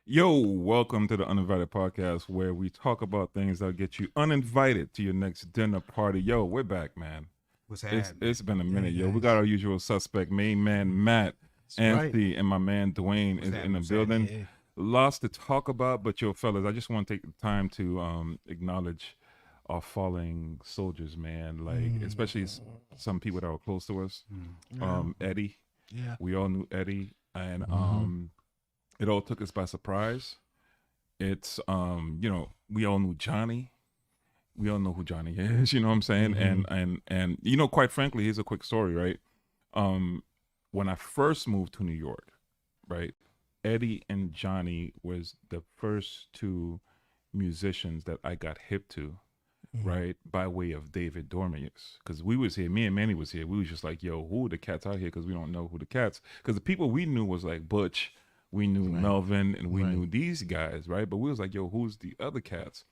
Yo, welcome to the Uninvited podcast where we talk about things that get you uninvited to your next dinner party. Yo, we're back, man. What's It's happening? it's been a minute, Hey, yo. We guys. got our usual suspect, main man Matt, right. Ansy, and my man Dwayne What's is in happening? the What's building. Hey. Lots to talk about, but yo, fellas, I just want to take the time to acknowledge our falling soldiers, man. Like especially some people that were close to us. Eddie, Yeah. we all knew Eddie, and it all took us by surprise. It's we all knew Johnny. We all know who Johnny is, you know what I'm saying? And quite frankly, here's a quick story, right? When I first moved to New York, right? Eddie and Johnny was the first two musicians that I got hip to, right? By way of David Dormius. Because we was here, me and Manny was here. We was just like, yo, who are the cats out here? Because we don't know who the cats. Because the people we knew was like Butch, we knew Melvin, and we knew these guys, right? But we was like, yo, who's the other cats?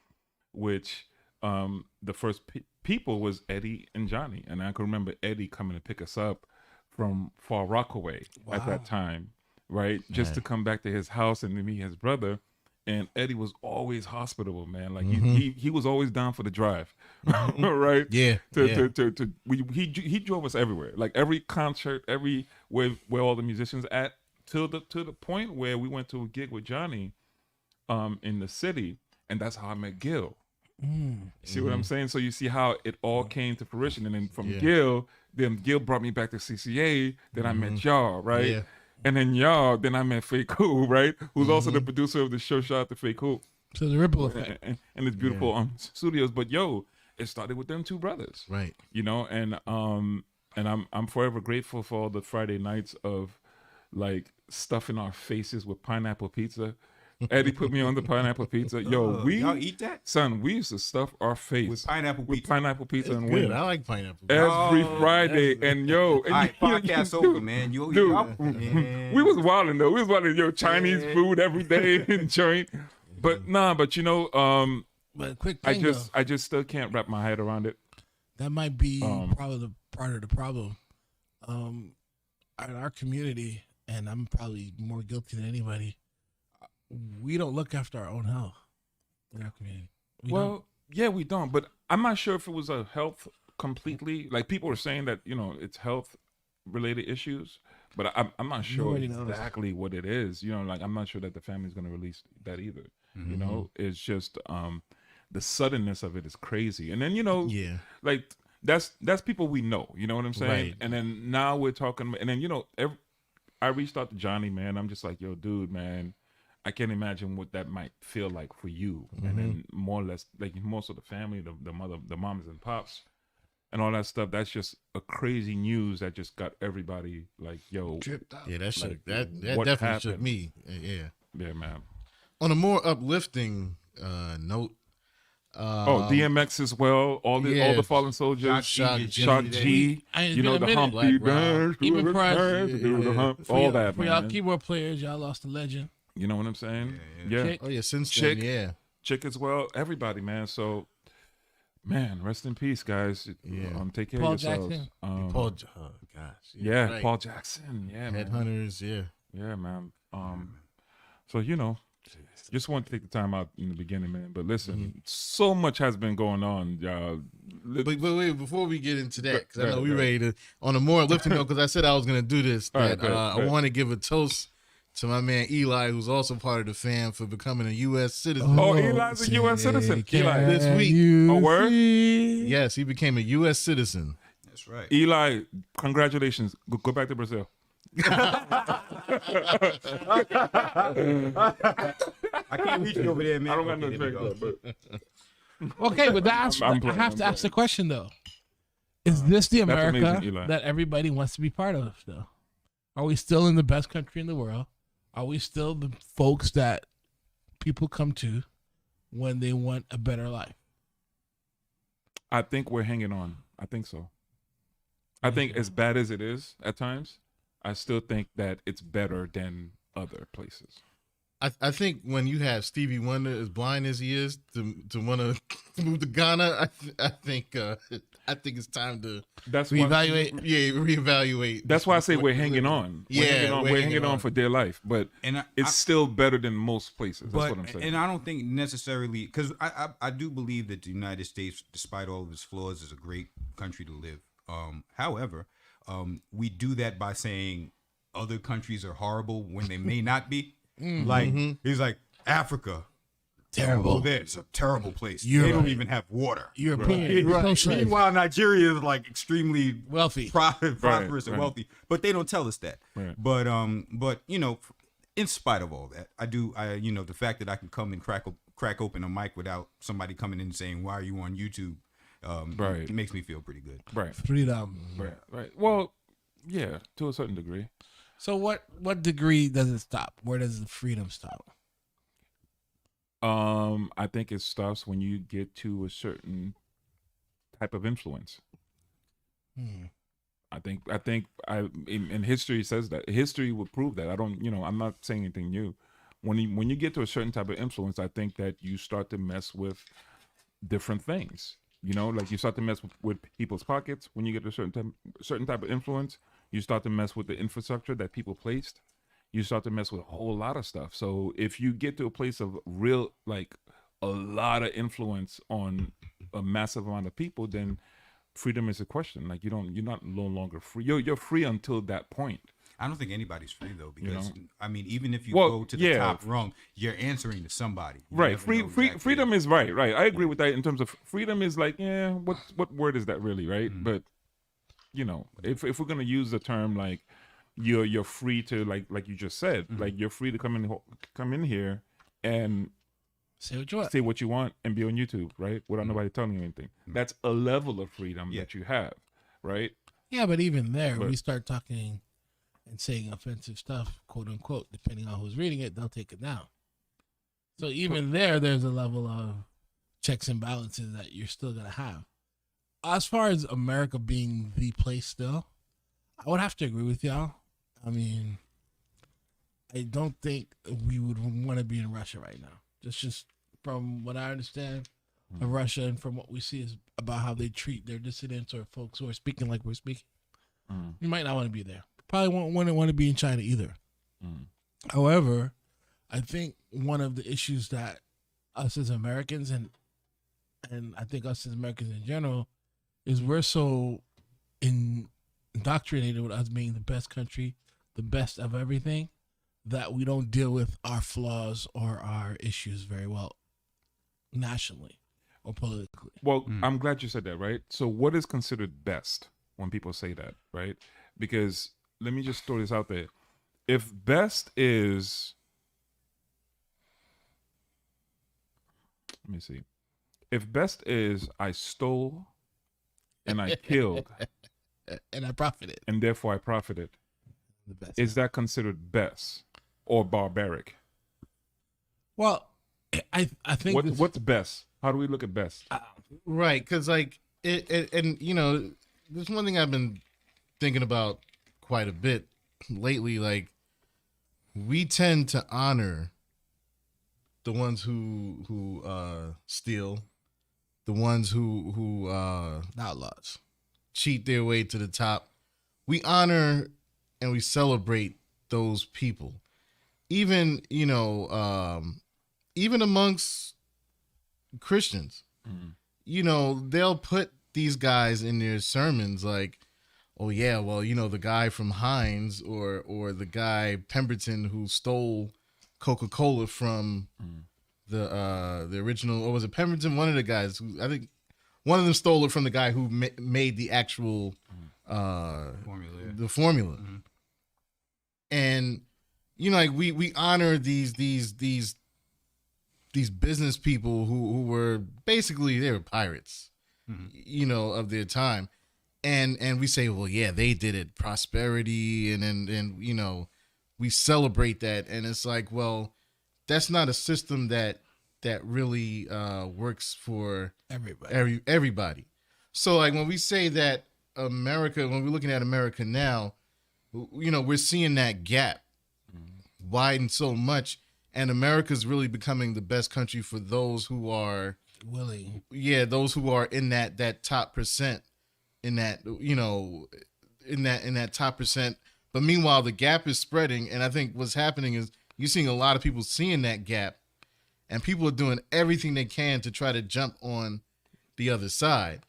Which the first people was Eddie and Johnny. And I can remember Eddie coming to pick us up from Far Rockaway at that time, right? Just to come back to his house and to meet his brother. And Eddie was always hospitable, man. Like he was always down for the drive, right? Yeah. He drove us everywhere, like every concert, every where all the musicians at, to the point where we went to a gig with Johnny, in the city, and that's how I met Gil. See what I'm saying? So you see how it all came to fruition, and then from Gil, then Gil brought me back to CCA. Then I met y'all, right? Yeah. And then y'all, then I met Faye Cool, right? Who's also the producer of the show. Shout out to Faye Cool So the ripple effect. and his beautiful studios. But yo, it started with them two brothers, Right. you know. And I'm forever grateful for all the Friday nights of like stuffing our faces with pineapple pizza. Eddie put me on the pineapple pizza. Yo, y'all eat that son, we used to stuff our face with pineapple with pizza. pineapple pizza and Good. wings I like pineapple. every Oh, Friday. And yo, and All right, podcast over, man. dude, we was wilding though. We was wilding, yo, Chinese food every day in joint. But but But quick I thing just still can't wrap my head around it. that might be probably the part of the problem. In our community, and I'm probably more guilty than anybody, we don't look after our own health in our community. Yeah, we don't. But I'm not sure if it was a health completely. Like people were saying that it's health related issues, but I'm not sure Nobody knows. exactly what it is. Like I'm not sure that the family's gonna release that either. It's just the suddenness of it is crazy. And then Yeah. like that's people we know. You know what I'm saying? Right. And then now we're talking. And then I reached out to Johnny, man. I'm just like, yo, dude, man. I can't imagine what that might feel like for you, and then more or less, like most of the family, the mother, the moms and pops, and all that stuff. That's just a crazy news that just got everybody like, yo, Tripped out. Yeah, that shook. Like, that what definitely shook happened? me. Yeah. yeah, man. On a more uplifting note, DMX as well. All the fallen soldiers. Shock Shock G. It's You know, been a the minute. Humpty Black Dance, Even the prior- dance, do the hump, For all y'all- that, for y'all man. keyboard players, y'all lost a legend. You know what I'm saying? Yeah, Yeah. Chick. oh yeah, since Chick. then, yeah. Chick as well. Everybody, man. So, man, rest in peace, guys. Yeah. Take care Paul of yourselves. Jackson. Paul, oh gosh, Yeah, right. Paul Jackson. Yeah, man. Headhunters, yeah. Yeah, man. So just want to take the time out in the beginning, man. But listen, so much has been going on, y'all. But wait, before we get into that, because I know we Right. ready to on a more uplifting note, because I said I was going to do this. All right, That good, I good. want to give a toast to my man Eli, who's also part of the fam, for becoming a U.S. citizen. Oh, Eli's a U.S. citizen. Eli. This week. A word? Yes, he became a U.S. citizen. That's right. Eli, congratulations. Go back to Brazil. I can't reach you over there, man. I don't got no Okay, there we drink, go. but Okay, but that's I'm I playing, have I'm to ask the playing. question though: is this the That's America amazing, Eli. that everybody wants to be part of? Though, are we still in the best country in the world? Are we still the folks that people come to when they want a better life? I think we're hanging on. I think so. I think as bad as it is at times, I still think that it's better than other places. I think when you have Stevie Wonder as blind as he is to want to move to Ghana, I think it's time to That's reevaluate. Reevaluate. That's why I say we're hanging on. We're hanging on for dear life, but it's still better than most places. That's what I'm saying. And I don't think necessarily, because I do believe that the United States, despite all of its flaws, is a great country to live. However, we do that by saying other countries are horrible when they may not be. Like he's like, Africa, Terrible. It's a terrible place. You're they don't right. even have water. European. Right. Socialist. Meanwhile, Nigeria is like extremely Wealthy. prosperous and wealthy, but they don't tell us that. Right. But you know, in spite of all that, I you know, the fact that I can come and crack open a mic without somebody coming in and saying, "Why are you on YouTube?" It makes me feel pretty good. Right. Freedom. Right. Well, yeah, to a certain degree. So what degree does it stop? Where does the freedom stop? I think it stops when you get to a certain type of influence. I think in history says that. History would prove that. I'm not saying anything new. When you get to a certain type of influence, I think that you start to mess with different things. Like you start to mess with people's pockets. When you get to a certain type of influence, you start to mess with the infrastructure that people placed. You start to mess with a whole lot of stuff. So if you get to a place of real, like a lot of influence on a massive amount of people, then freedom is a question. Like you're not no longer free. You're free until that point. I don't think anybody's free though, because I mean, even if you go to the top rung, you're answering to somebody. Right. Freedom is right. I agree with that in terms of freedom is like, what word is that really, right? But if we're gonna use the term like you're free to like you just said, like you're free to come in here and say what you want and be on YouTube, right? Without nobody telling you anything. That's a level of freedom that you have, right? Yeah, but even there, we start talking and saying offensive stuff, quote unquote, depending on who's reading it, they'll take it down. So even there's a level of checks and balances that you're still going to have. As far as America being the place still, I would have to agree with y'all. I mean, I don't think we would want to be in Russia right now. Just from what I understand of Russia and from what we see is about how they treat their dissidents or folks who are speaking like we're speaking. You might not want to be there. Probably won't want to be in China either. However, I think one of the issues that us as Americans and I think us as Americans in general is we're so indoctrinated with us being the best country, the best of everything, that we don't deal with our flaws or our issues very well nationally or politically. Well, I'm glad you said that, right? So what is considered best when people say that, right? Because let me just throw this out there. If best is, let me see. If best is I stole and I killed and I profited, and therefore I profited, the best. Is that considered best or barbaric? Well, I think what's best? How do we look at best? Right, because like it, and there's one thing I've been thinking about quite a bit lately. Like, we tend to honor the ones who steal, the ones who outlaws, cheat their way to the top. We honor and we celebrate those people, even even amongst Christians. They'll put these guys in their sermons like, oh yeah, well, the guy from Heinz or the guy Pemberton who stole Coca-Cola from the original, or was it Pemberton? One of the guys who, I think one of them stole it from the guy who made the actual the formula. And like we honor these business people who were basically, they were pirates, of their time. And we say, well, yeah, they did it, prosperity, and we celebrate that. And it's like, well, that's not a system that really works for everybody. So like when we say that America, when we're looking at America now, we're seeing that gap widen so much. and America's really becoming the best country for those who are willing. Yeah, those who are in that top percent, in that in that top percent. But meanwhile, the gap is spreading, and I think what's happening is you're seeing a lot of people seeing that gap, and people are doing everything they can to try to jump on the other side.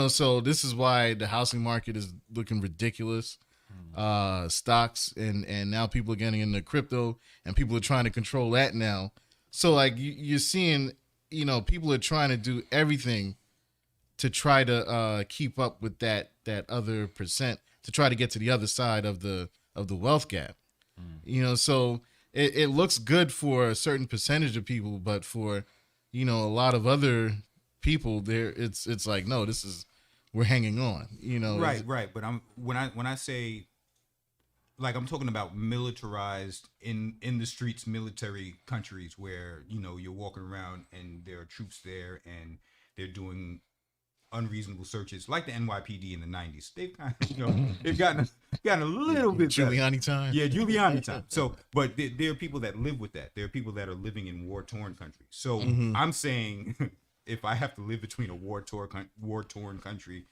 So this is why the housing market is looking ridiculous. Stocks and now people are getting into crypto, and people are trying to control that now. So like you're seeing, people are trying to do everything to try to keep up with that other percent, to try to get to the other side of the wealth gap. So it looks good for a certain percentage of people, but for a lot of other people there, it's like, no, we're hanging on. Right. But when I say, like, I'm talking about militarized in the streets, military countries where you're walking around and there are troops there and they're doing unreasonable searches, like the NYPD in the 90s. They've kind of, they've gotten a little bit Giuliani time. Yeah, Giuliani time. So, but there are people that live with that. There are people that are living in war-torn countries. So I'm saying, if I have to live between a war-torn country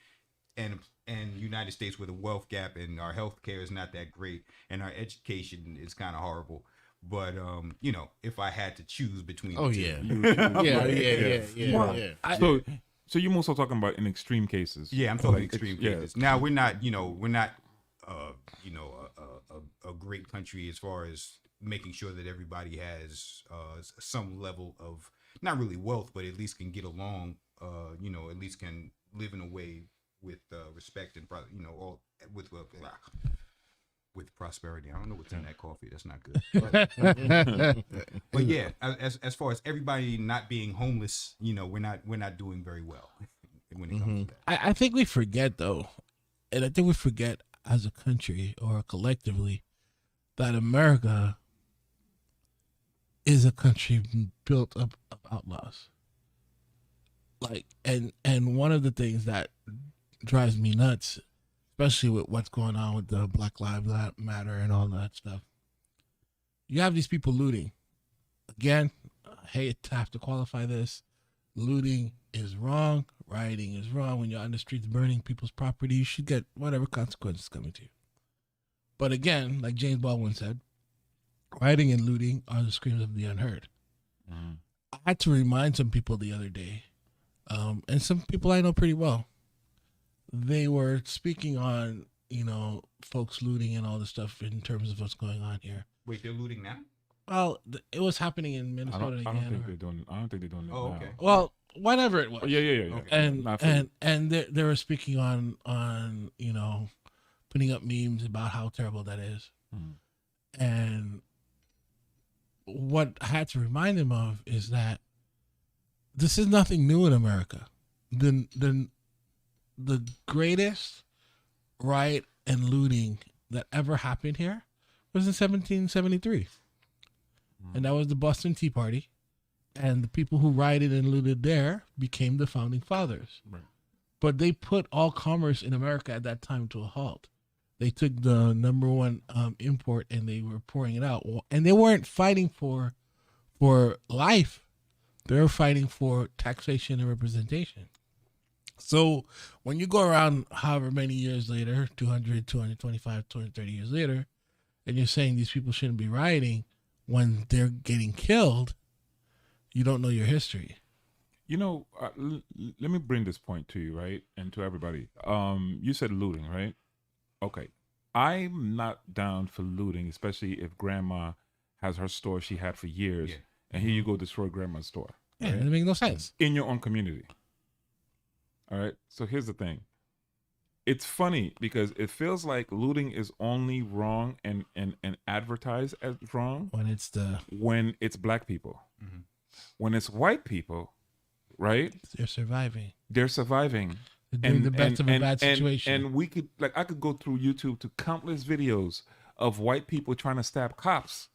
and United States with a wealth gap, and our healthcare is not that great, and our education is kind of horrible. But if I had to choose between the two, yeah. So you're mostly talking about in extreme cases. Yeah, I'm talking extreme cases. Yeah. Now we're not a great country as far as making sure that everybody has some level of, not really wealth, but at least can get along. At least can live in a way with respect and all with prosperity. I don't know what's in that coffee. That's not good. But yeah, as far as everybody not being homeless, we're not doing very well when it comes to that. I think we forget though, and I think we forget as a country or collectively that America is a country built up of outlaws. Like, and one of the things that drives me nuts, especially with what's going on with the Black Lives Matter and all that stuff, you have these people looting. Again, I hate to have to qualify this. Looting is wrong. Rioting is wrong. When you're on the streets burning people's property, you should get whatever consequences coming to you. But again, like James Baldwin said, rioting and looting are the screams of the unheard. I had to remind some people the other day, and some people I know pretty well, they were speaking on, folks looting and all this stuff in terms of what's going on here. Wait, they're looting now? Well, it was happening in Minnesota I don't think they're doing it Oh, now. okay. Well, whatever it was. Oh, yeah. Okay. And they were speaking on putting up memes about how terrible that is. And what I had to remind them of is that this is nothing new in America. The greatest riot and looting that ever happened here was in 1773. And that was the Boston Tea Party. And the people who rioted and looted there became the founding fathers. Right. But they put all commerce in America at that time to a halt. They took the number one import and they were pouring it out. And they weren't fighting for life. They were fighting for taxation and representation. So when you go around however many years later, 200, 225, 230 years later, and you're saying these people shouldn't be rioting when they're getting killed, you don't know your history. Let me bring this point to you, right? And to everybody. You said looting, right? Okay. I'm not down for looting, especially if grandma has her store she had for years. Yeah. And here you go destroy grandma's store. Yeah, it makes no sense. In your own community. All right. So here's the thing. It's funny because it feels like looting is only wrong and advertised as wrong When it's black people. When it's white people, right? they're surviving. They're surviving. They're doing the best of a bad situation. And we could, I could go through YouTube to countless videos of white people trying to stab cops,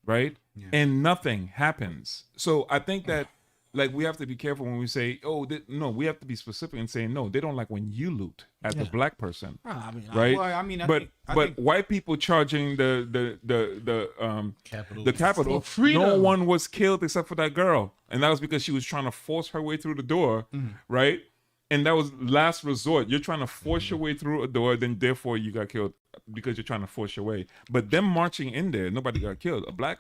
right? Yeah. And nothing happens. So I think that like we have to be careful when we say, oh, no, we have to be specific and say, no, they don't like when you loot as the black person, I mean, right? Well, I mean, I but think white people charging the Capitol, For freedom. no one was killed except for that girl, and that was because she was trying to force her way through the door, right? And that was last resort. You're trying to force your way through a door, then therefore you got killed because you're trying to force your way. But them marching in there, nobody got killed. A black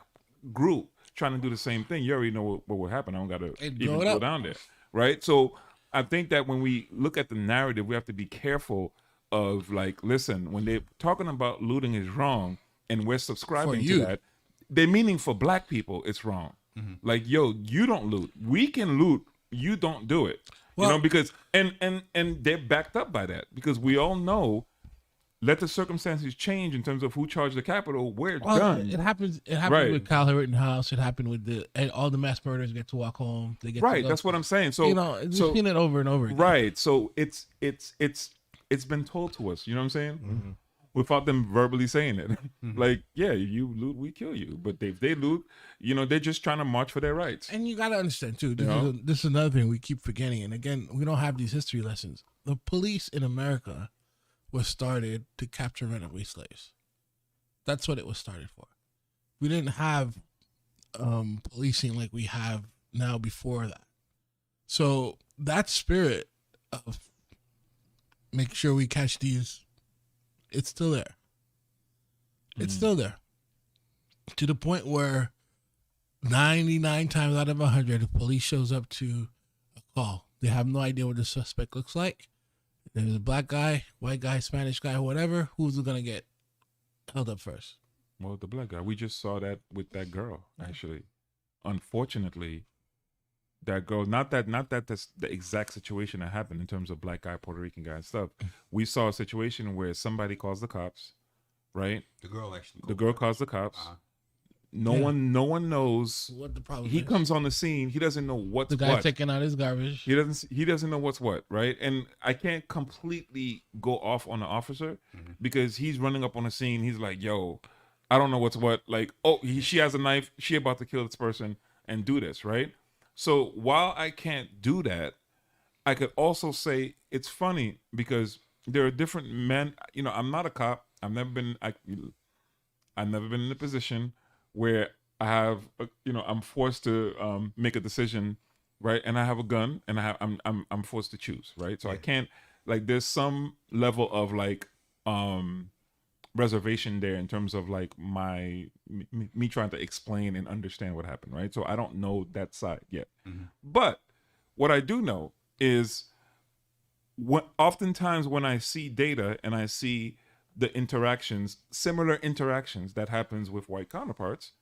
group trying to do the same thing. You already know what would happen. I don't got to even go down there, right? So I think that when we look at the narrative, we have to be careful of like, listen, when they're talking about looting is wrong and we're subscribing to that, they're meaning for black people it's wrong. Like, yo, you don't loot. We can loot. You don't do it. Well, you know, because and they're backed up by that because we all know, let the circumstances change in terms of who charged the Capitol, we're done. It happens with Kyle Rittenhouse. It happened with and all the mass murderers get to walk home. They get to go. That's what I'm saying. So we've seen it over and over again. Right. So it's been told to us. You know what I'm saying? Without them verbally saying it. Like, yeah, you loot, we kill you. But if they loot, you know, they're just trying to march for their rights. And you got to understand, too, this is another thing we keep forgetting. And again, we don't have these history lessons. The police in America was started to capture runaway slaves. That's what it was started for. We didn't have policing like we have now before that. So that spirit of make sure we catch these, it's still there. It's still there. To the point where 99 times out of 100, the police shows up to a call. They have no idea what the suspect looks like. There's a black guy, white guy, Spanish guy, whatever. Who's going to get held up first? Well, the black guy. We just saw that with that girl, actually. Unfortunately, that girl, not that that's the exact situation that happened in terms of black guy, Puerto Rican guy and stuff. We saw a situation where somebody calls the cops, right? The girl actually. The girl calls the cops. No one knows what the problem he is. Comes on the scene. He doesn't know what's the guy what. taking out his garbage. He doesn't know what's what, right? And I can't completely go off on the officer because he's running up on the scene. He's like, yo, I don't know what's what. Like, oh, she has a knife. She about to kill this person and do this, right? So while I can't do that, I could also say it's funny because there are different men. You know, I'm not a cop. I've never been in a position where I have, I'm forced to make a decision, right? And I have a gun, and I'm forced to choose, right? So I can't, like, there's some level of like reservation there in terms of like me trying to explain and understand what happened, right? So I don't know that side yet. But what I do know is oftentimes when I see data and I see the similar interactions that happens with white counterparts,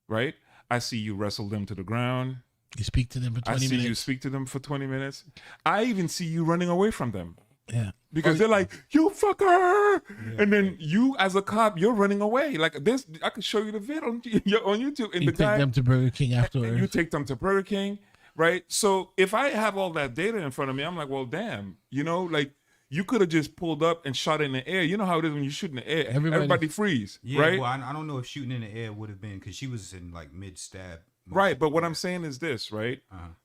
right? I see you wrestle them to the ground. You speak to them for 20 minutes. I see you speak to them for 20 minutes. I even see you running away from them. Yeah. Because they're like, you fucker! Yeah. And then you, as a cop, you're running away. Like this, I could show you the video on YouTube. And you take them to Burger King afterwards. You take them to Burger King, right? So if I have all that data in front of me, I'm like, well, damn, like, you could have just pulled up and shot in the air. You know how it is when you shoot in the air. Everybody freeze, right? Well, I don't know if shooting in the air would have been because she was in like mid-stab. Right, but what I'm saying is this, right?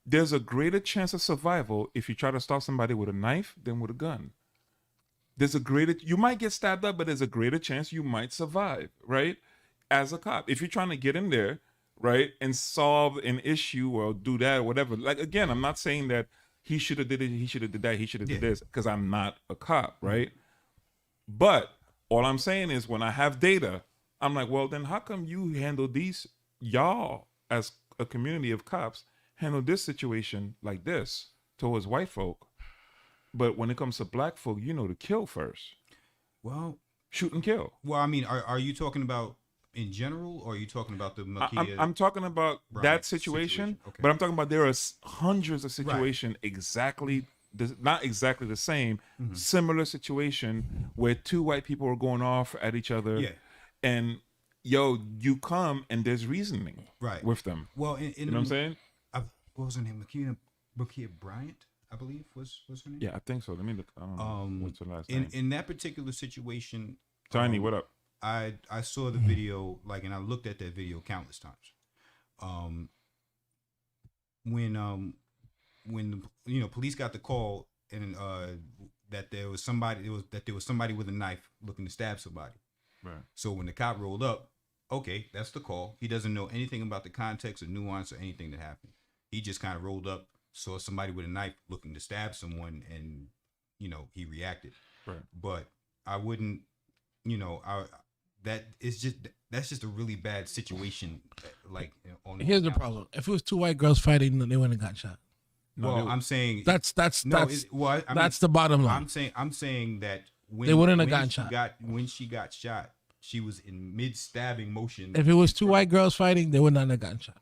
There's a greater chance of survival if you try to stop somebody with a knife than with a gun. You might get stabbed up, but there's a greater chance you might survive, right? As a cop. If you're trying to get in there, right, and solve an issue or do that or whatever. Like, again, I'm not saying that he should have did it, he should have did that, he should have did this, because I'm not a cop, right? But all I'm saying is when I have data, I'm like, well, then how come you handle y'all as a community of cops handle this situation like this towards white folk, but when it comes to black folk, to kill first. Well, shoot and kill. Well, I mean, are you talking about in general, or are you talking about the Makia? I'm talking about that situation, okay. But I'm talking about there are hundreds of situations not exactly the same, similar situation where two white people are going off at each other, and you come and there's reasoning with them. Well, you know what I'm saying? What was her name? Makia Bryant, I believe was her name. Yeah, I think so. Let me look. I don't know what's her last name. In that particular situation, Tiny, what up? I saw the video, and I looked at that video countless times. when you know police got the call and that there was somebody with a knife looking to stab somebody. Right. So when the cop rolled up, okay, that's the call. He doesn't know anything about the context or nuance or anything that happened. He just kind of rolled up, saw somebody with a knife looking to stab someone, and you know he reacted. Right. But I wouldn't, you know, that's just a really bad situation. Like here's the problem: if it was two white girls fighting, they wouldn't have got shot. Well, I'm saying that's the bottom line. I'm saying that they wouldn't have gotten shot. When she got shot, she was in mid-stabbing motion. If it was two white girls fighting, they would not have gotten shot.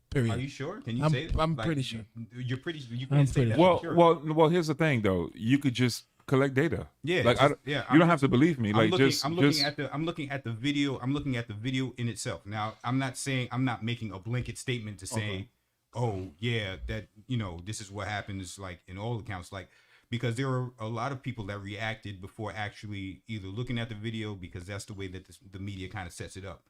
Period. Are you sure? Can you say that? I'm pretty sure. You're pretty. You can say that. Well. Here's the thing, though. You could just collect data. Yeah. Like you don't have to believe me. Like I'm looking at the video. I'm looking at the video in itself. Now, I'm not making a blanket statement to say, oh yeah, that you know this is what happens. Like in all accounts, like because there are a lot of people that reacted before actually either looking at the video because that's the way that the media kind of sets it up.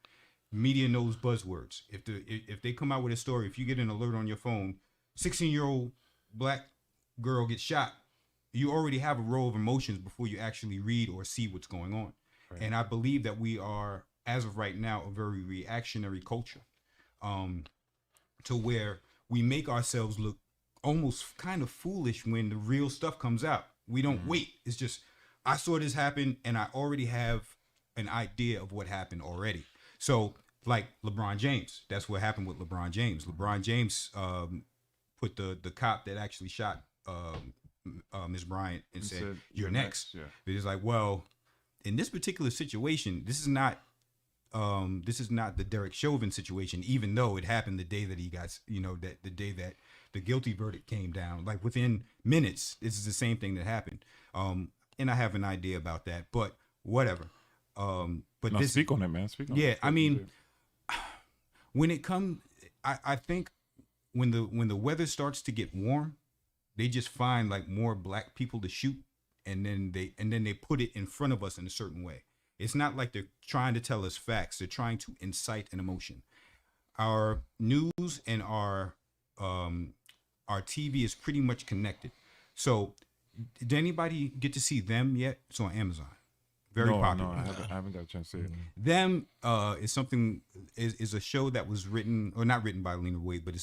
Media knows buzzwords. If they come out with a story, if you get an alert on your phone, 16-year-old black girl gets shot, you already have a row of emotions before you actually read or see what's going on. Right. And I believe that we are, as of right now, a very reactionary culture, to where we make ourselves look almost kind of foolish when the real stuff comes out. We don't wait. It's just, I saw this happen and I already have an idea of what happened already. So, like LeBron James, that's what happened with LeBron James. LeBron James put the cop that actually shot Ms. Bryant and said, "You're next." Yeah. It's like, well, in this particular situation, this is not the Derek Chauvin situation. Even though it happened the day that he got, you know, that the day that the guilty verdict came down, like within minutes, this is the same thing that happened. And I have an idea about that, but whatever. But no, speak on it, man. Speak on it. Yeah, I mean, when it comes, I think when the weather starts to get warm, they just find like more black people to shoot, and then they put it in front of us in a certain way. It's not like they're trying to tell us facts. They're trying to incite an emotion. Our news and our TV is pretty much connected. So, did anybody get to see Them yet? It's on Amazon. Very popular. No, I haven't got a chance to see it. Them is a show that was written, or not written by Lena Waithe, but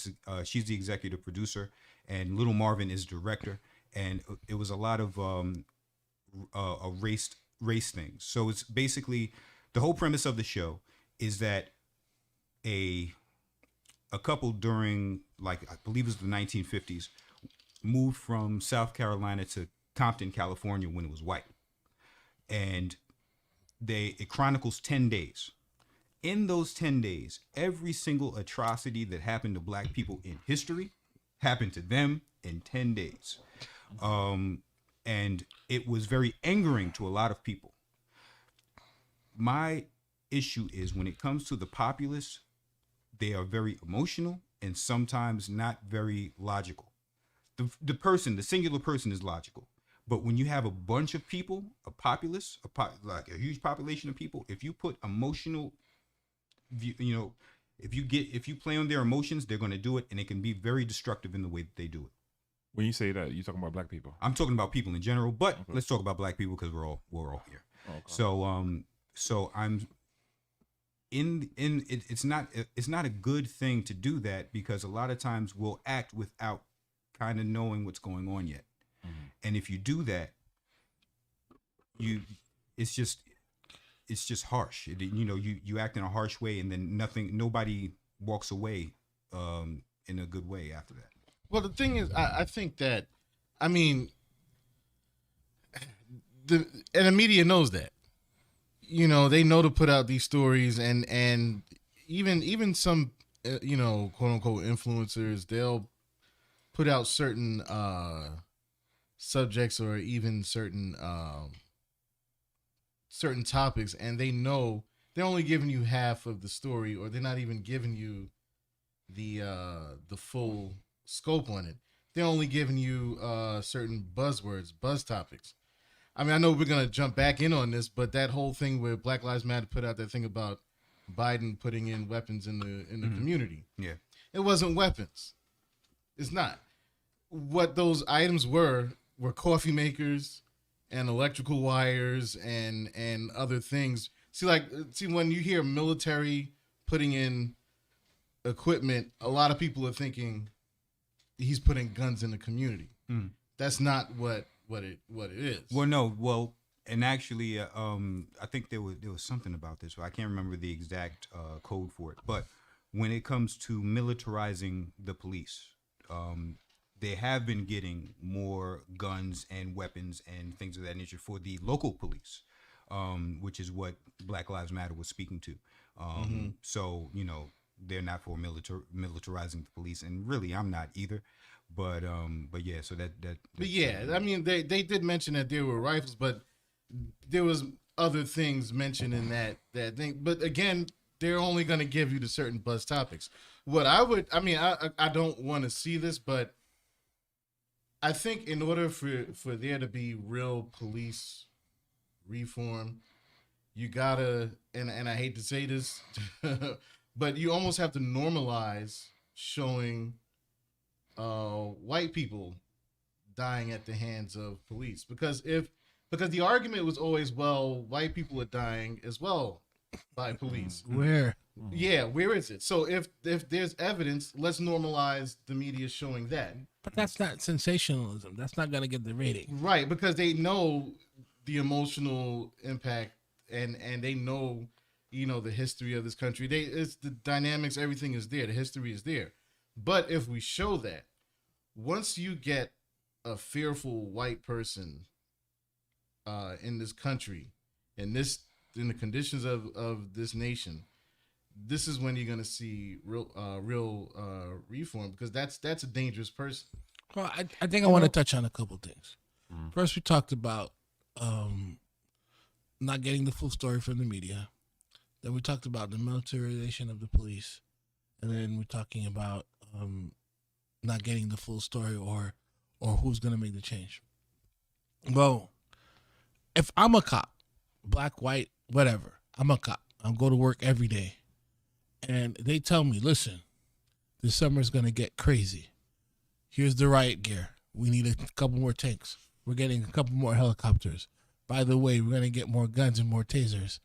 she's the executive producer, and Little Marvin is director, and it was a lot of race things. So it's basically the whole premise of the show is that a couple during, like, I believe it was the 1950s, moved from South Carolina to Compton, California when it was white. And it chronicles 10 days. In those 10 days, every single atrocity that happened to black people in history happened to them in 10 days. And it was very angering to a lot of people. My issue is when it comes to the populace, they are very emotional and sometimes not very logical. The singular person is logical. But when you have a bunch of people, a populace, like a huge population of people, if you put emotional, you know, if you play on their emotions, they're going to do it, and it can be very destructive in the way that they do it. When you say that, you're talking about black people. I'm talking about people in general, but let's talk about black people because we're all here. Okay. So I'm in it. It's not a good thing to do that because a lot of times we'll act without kind of knowing what's going on yet. And if you do that, it's just harsh. You act in a harsh way, and then nobody walks away in a good way after that. Well, the thing is, I think that, I mean, the media knows that. You know, they know to put out these stories, and even some, you know, quote unquote influencers, they'll put out certain subjects or even certain topics, and they know they're only giving you half of the story, or they're not even giving you the full scope on it. They're only giving you certain buzzwords, buzz topics. I mean, I know we're gonna jump back in on this, but that whole thing where Black Lives Matter put out that thing about Biden putting in weapons in the community. Yeah, it wasn't weapons. It's not. What those items were coffee makers and electrical wires and other things. See, when you hear military putting in equipment, a lot of people are thinking he's putting guns in the community. That's not what it is. Well, no, well, and actually, I think there was something about this. I can't remember the exact code for it, but when it comes to militarizing the police, they have been getting more guns and weapons and things of that nature for the local police, which is what Black Lives Matter was speaking to. So, you know, they're not for militarizing the police, and really, I'm not either. But yeah, so that. But yeah, I mean, they did mention that there were rifles, but there was other things mentioned in that thing. But again, they're only going to give you the certain buzz topics. I don't want to see this, but I think in order for there to be real police reform, you gotta, and I hate to say this, but you almost have to normalize showing white people dying at the hands of police, because the argument was always, well, white people are dying as well by police. Where? Yeah, where is it? So if there's evidence, let's normalize the media showing that. But that's not sensationalism. That's not going to get the rating. Right, because they know the emotional impact and they know, you know, the history of this country. It's the dynamics, everything is there. The history is there. But if we show that, once you get a fearful white person in this country, in the conditions of this nation, this is when you're going to see real reform, because that's a dangerous person. Well, I think I want to touch on a couple things. First, we talked about not getting the full story from the media. Then we talked about the militarization of the police, and then we're talking about not getting the full story or who's going to make the change. Well, if I'm a cop, black, white, whatever, I'm a cop. I go to work every day, and they tell me, listen, this summer's going to get crazy. Here's the riot gear. We need a couple more tanks. We're getting a couple more helicopters. By the way, we're going to get more guns and more tasers.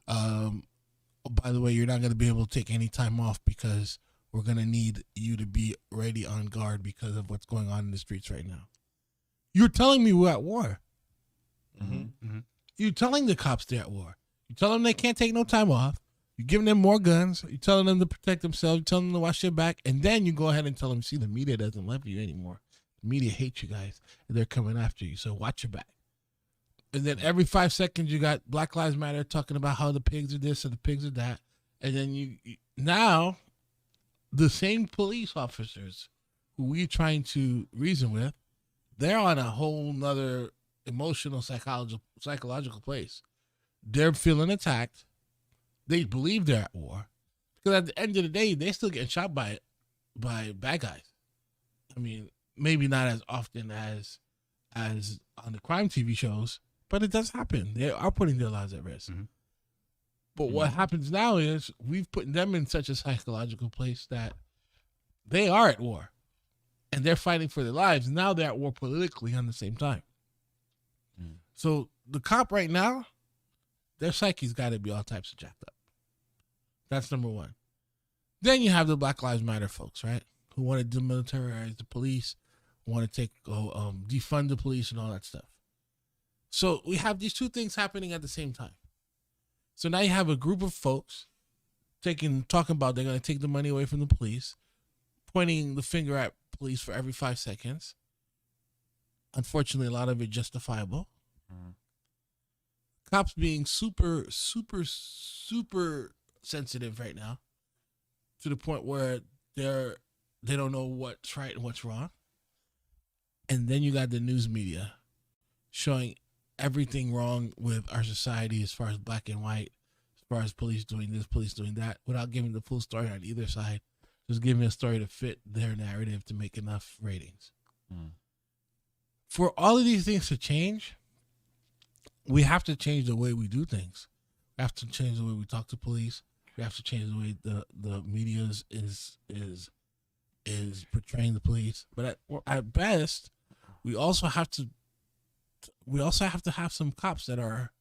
By the way, you're not going to be able to take any time off because we're going to need you to be ready on guard because of what's going on in the streets right now. You're telling me we're at war. You're telling the cops they're at war. You're telling them they can't take no time off. You're giving them more guns. You're telling them to protect themselves. You're telling them to watch their back. And then you go ahead and tell them, see, the media doesn't love you anymore. The media hates you guys. And they're coming after you. So watch your back. And then every 5 seconds, you got Black Lives Matter talking about how the pigs are this and the pigs are that. And then now the same police officers who we're trying to reason with, they're on a whole nother emotional, psychological place. They're feeling attacked. They believe they're at war, because at the end of the day, they're still getting shot by bad guys. I mean, maybe not as often as on the crime TV shows, but it does happen. They are putting their lives at risk. But what happens now is we've put them in such a psychological place that they are at war, and they're fighting for their lives. Now they're at war politically on the same time. So the cop right now, their psyche's got to be all types of jacked up. That's number one. Then you have the Black Lives Matter folks, right? Who want to demilitarize the police, want to defund the police and all that stuff. So we have these two things happening at the same time. So now you have a group of folks talking about they're going to take the money away from the police, pointing the finger at police for every 5 seconds. Unfortunately, a lot of it justifiable. Cops being super, super, super sensitive right now, to the point where they don't know what's right and what's wrong. And then you got the news media showing everything wrong with our society as far as black and white, as far as police doing this, police doing that, without giving the full story on either side, just giving a story to fit their narrative to make enough ratings. For all of these things to change, we have to change the way we do things. We have to change the way we talk to police. We have to change the way the media is is portraying the police. But at best, we also have to have some cops that are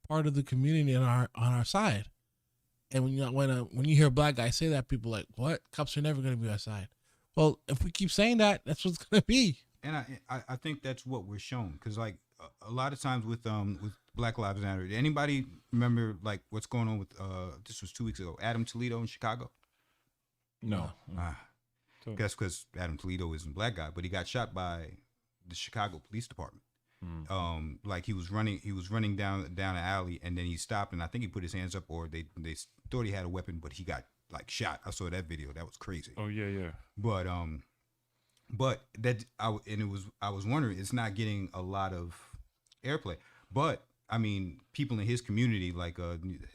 part of the community on our side. And when you hear a black guy say that, people are like, what? Cops are never going to be our side. Well, if we keep saying that, that's what's going to be. And I think that's what we're shown, because like a lot of times with Black Lives Matter, anybody remember like what's going on with this was 2 weeks ago, Adam Toledo in Chicago? No. Guess because Adam Toledo isn't a black guy, but he got shot by the Chicago Police Department. Like he was running down an alley, and then he stopped, and I think he put his hands up, or they thought he had a weapon, but he got like shot. I saw that video. That was crazy. Oh yeah. But that I was wondering, it's not getting a lot of airplay. But I mean, people in his community, like Latinos,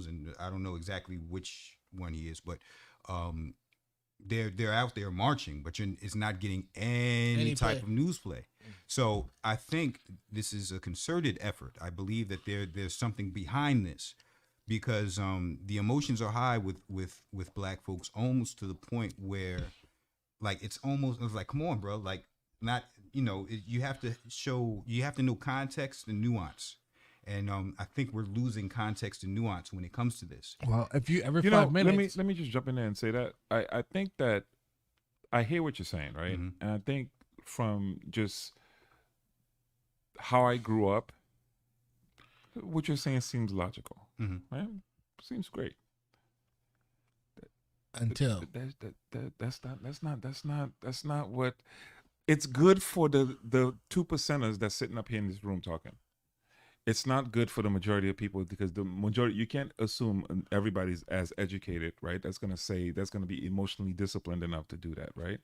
and I don't know exactly which one he is, but they're out there marching, but it's not getting any type of news play. So I think this is a concerted effort. I believe that there's something behind this, because the emotions are high with black folks, almost to the point where like it's like, come on, bro, like not, you have to know context and nuance. And I think we're losing context and nuance when it comes to this. Well, if you every 5 minutes, let me just jump in there and say that I think that I hear what you're saying, right? Mm-hmm. And I think from just how I grew up, what you're saying seems logical, right? Seems great. Until that's not what. It's good for the 2%ers that's sitting up here in this room talking. It's not good for the majority of people, because the majority, you can't assume everybody's as educated, right? That's going to be emotionally disciplined enough to do that, right?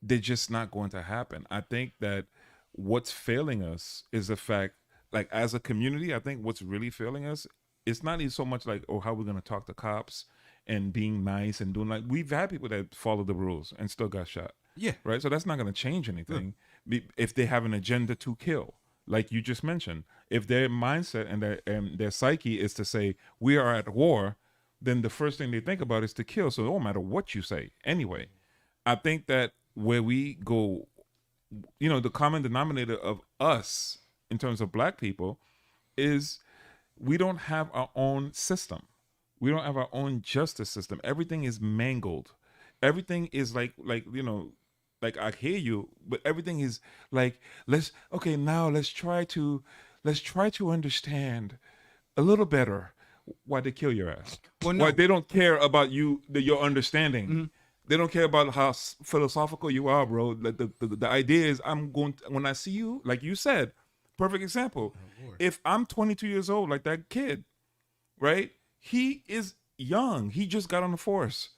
They're just not going to happen. I think that what's failing us is the fact, like as a community, I think what's really failing us, it's not even so much like, how we're going to talk to cops and being nice and doing, like, we've had people that follow the rules and still got shot. Yeah. Right. So that's not going to change anything if they have an agenda to kill. Like you just mentioned, if their mindset and their psyche is to say we are at war, then the first thing they think about is to kill. So it don't matter what you say. Anyway, I think that where we go, the common denominator of us in terms of black people is we don't have our own system. We don't have our own justice system. Everything is mangled. Everything is like I hear you, but everything is like, let's try to understand a little better why they kill your ass. Well, no. Why they don't care about your understanding. Mm-hmm. They don't care about how philosophical you are, bro. The idea is when I see you, like you said, perfect example. If I'm 22 years old, like that kid, right? He is young. He just got on the force.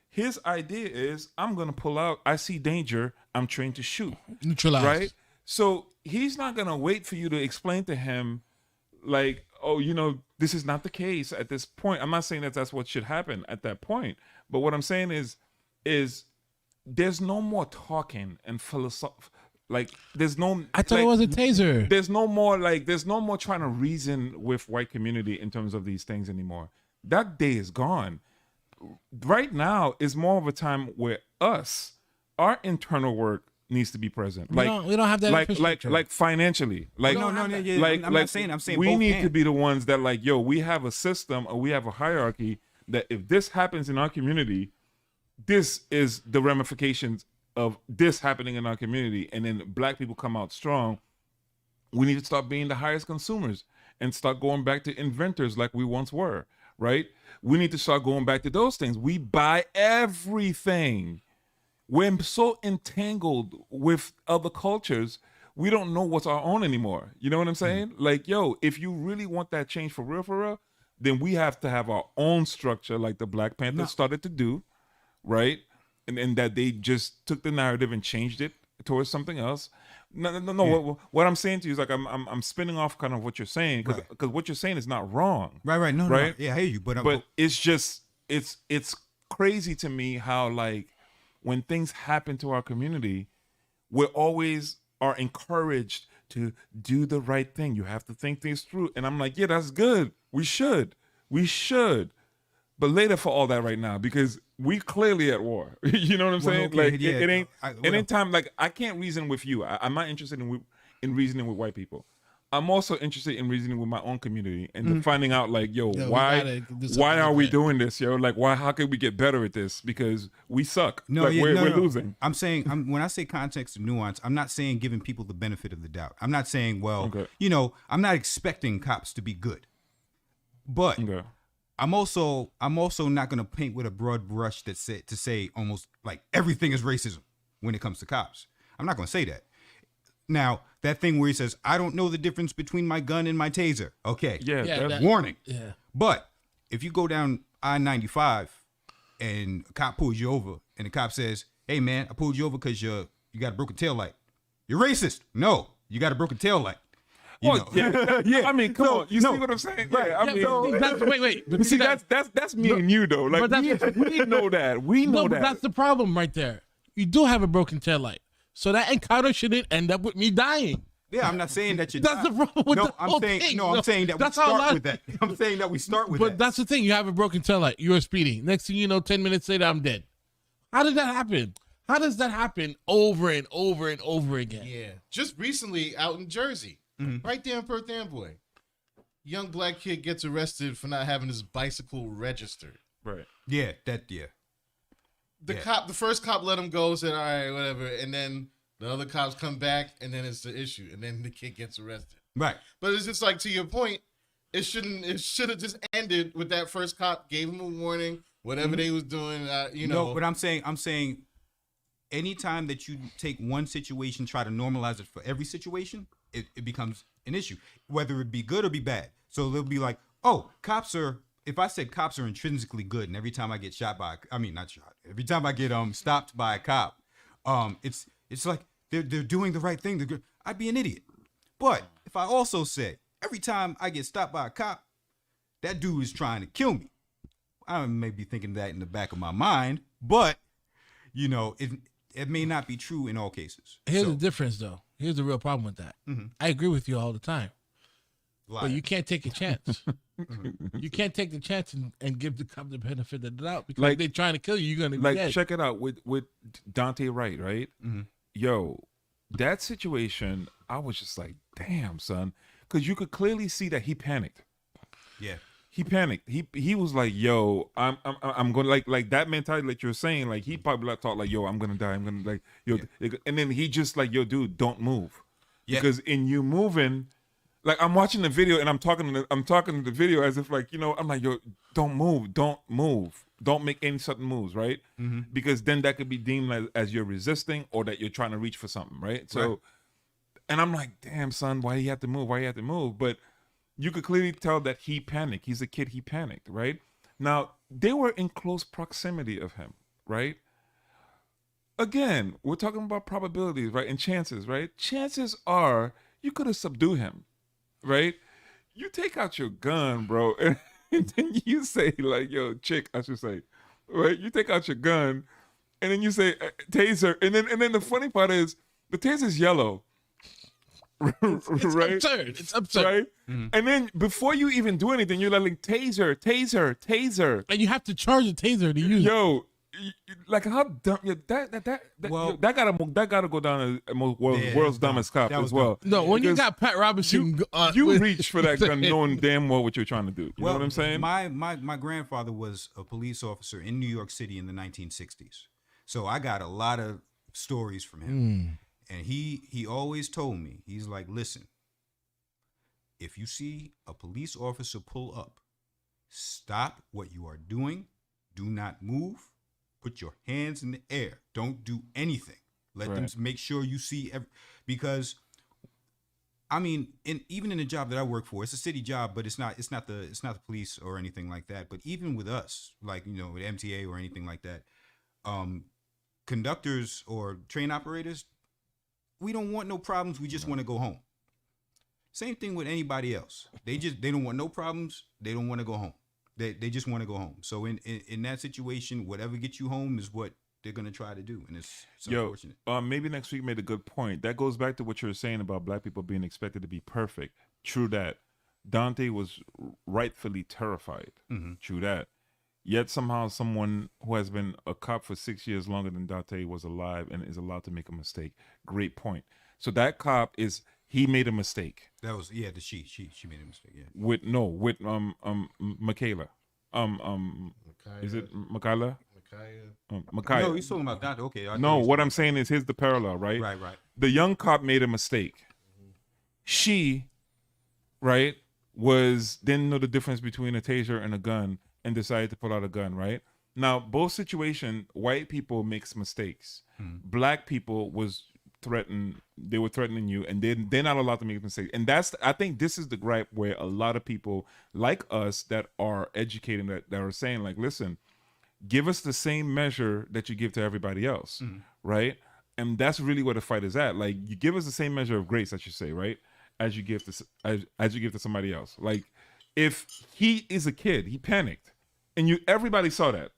His idea is, I'm going to pull out. I see danger. I'm trained to shoot. Neutralize. Right? So he's not going to wait for you to explain to him, like, this is not the case at this point. I'm not saying that that's what should happen at that point. But what I'm saying is there's no more talking and like, there's no. I thought it was a taser. There's no more trying to reason with white community in terms of these things anymore. That day is gone. Right now is more of a time where our internal work needs to be present. We don't have that like financially. Like no, yeah. Like, I'm not saying. I'm saying we need can. to be the ones that, like, we have a system or we have a hierarchy that if this happens in our community, this is the ramifications of this happening in our community, and then black people come out strong. We need to start being the highest consumers and start going back to inventors like we once were. Right? We need to start going back to those things. We buy everything. We're so entangled with other cultures, we don't know what's our own anymore. You know what I'm saying? Like, if you really want that change for real, then we have to have our own structure, like the Black Panthers started to do, right? And that they just took the narrative and changed it towards something else. No. Yeah. What I'm saying to you is, like, I'm spinning off kind of what you're saying, because what you're saying is not wrong. Right. No. Yeah, I hear you. But it's just it's crazy to me how, like, when things happen to our community, we always are encouraged to do the right thing. You have to think things through, and I'm like, yeah, that's good. We should, but later for all that right now, because we clearly at war. You know what I'm saying? okay, Like yeah. it ain't. Well, Anytime, like I can't reason with you. I'm not interested in reasoning with white people. I'm also interested in reasoning with my own community and finding out, like, yo, Yo, we why gotta do something are we different. doing this, yo? Like, why? How can we get better at this? Because we suck. No, like, yeah, we're no. losing. I'm saying, when I say context and nuance, I'm not saying giving people the benefit of the doubt. I'm not saying, well, Okay. I'm not expecting cops to be good, but Okay. I'm also not going to paint with a broad brush to say almost like everything is racism when it comes to cops. I'm not going to say that. Now, that thing where he says, I don't know the difference between my gun and my taser. Okay. Yeah. Yeah, that's, that- Warning. Yeah. But if you go down I-95 and a cop pulls you over and the cop says, hey, man, I pulled you over because you got a broken tail light. You're racist. No, you got a broken tail light. well, yeah. I mean, come on. You see what I'm saying? Yeah. I Yeah, mean, but wait. But but see, that's me and you though. Like but we know that. We know No, but that. that's the problem right there. You do have a broken tail light. So that encounter shouldn't end up with me dying. Yeah, I'm not saying that you. That's the problem with no, the I'm whole saying thing. no. I'm saying that we That's how a start lot- with that. I'm saying that we start with But that. that's the thing. You have a broken tail light. You're speeding. Next thing you know, 10 minutes later, I'm dead. How did that happen? How does that happen over and over and over again? Yeah. Just recently out in Jersey, right there in Perth Amboy, young black kid gets arrested for not having his bicycle registered. right. yeah. The Yeah. the first cop let him go, said, all right, whatever. And then the other cops come back, and then it's the issue. And then the kid gets arrested. Right. But it's just like, to your point, it should have just ended with that first cop, gave him a warning, whatever they was doing, No, but I'm saying, anytime that you take one situation, try to normalize it for every situation, it becomes an issue, whether it be good or be bad. So they'll be like, oh, if I said cops are intrinsically good, and every time I get every time I get stopped by a cop, it's like they're doing the right thing. They're good. I'd be an idiot. But if I also said every time I get stopped by a cop, that dude is trying to kill me, I may be thinking that in the back of my mind, but it may not be true in all cases. Here's the difference, though. Here's the real problem with that. I agree with you all the time. But you can't take a chance. You can't take the chance and give the cop the benefit of the doubt because if they're trying to kill you, you're going to be Like, dead. check it out with Dante Wright, right? Yo, that situation, I was just like, damn, son, because you could clearly see that he panicked. Yeah. He panicked. He was like, yo, I'm going to like that mentality that you're saying. Like he probably thought like, yo, I'm gonna die. I'm gonna and then he just like, yo, dude, don't move, because in you moving. Like I'm watching the video and I'm talking to the video as if like, I'm like, yo, don't move, don't make any sudden moves, right? Because then that could be deemed as you're resisting or that you're trying to reach for something, right? So, and I'm like, damn, son, why do you have to move? But you could clearly tell that he panicked. He's a kid, he panicked, right? Now they were in close proximity of him, right? Again, we're talking about probabilities, right? And chances, right? Chances are you could have subdued him. Right? You take out your gun, bro, and then you say, like, yo, chick, I should say, right? You take out your gun, and then you say, taser, and then the funny part is, the taser's yellow, It's right? absurd. It's absurd. Right? And then before you even do anything, you're like, taser. And you have to charge a taser to use it. Yo, like how dumb? Yeah, that gotta go down as world's dumbest cop that was as well. No, when you Because got Pat Robinson, you reach for that gun knowing damn well what you're trying to do. You know what I'm saying? My grandfather was a police officer in New York City in the 1960s. So I got a lot of stories from him. And he always told me, he's like, listen, if you see a police officer pull up, stop what you are doing. Do not move. Put your hands in the air. Don't do anything. Let them make sure you see because I mean, even in the job that I work for, it's a city job, but it's not the police or anything like that. But even with us, like with MTA or anything like that, conductors or train operators, we don't want no problems. We just want to go home. Same thing with anybody else. They don't want no problems. They don't want to go home. They just want to go home. So in that situation, whatever gets you home is what they're gonna try to do, and it's unfortunate. Maybe next week made a good point. That goes back to what you were saying about black people being expected to be perfect. True that. Dante was rightfully terrified. True that. Yet somehow someone who has been a cop for 6 years longer than Date was alive and is allowed to make a mistake. Great point. So that cop he made a mistake. That was she made a mistake. Yeah. With Michaela. Is it Michaela? Micaiah. No, he's talking about Dante. Okay. No, what I'm saying is here's the parallel, right? Right. The young cop made a mistake. She, right, didn't know the difference between a taser and a gun and decided to pull out a gun, right? Now, both situation, white people makes mistakes. Black people they were threatening you, and they're not allowed to make mistakes. And I think this is the gripe where a lot of people like us that are educating that are saying, like, listen, give us the same measure that you give to everybody else, right? And that's really where the fight is at. Like, you give us the same measure of grace, I should say, right? As you give to somebody else. Like, if he is a kid, he panicked, and everybody saw that.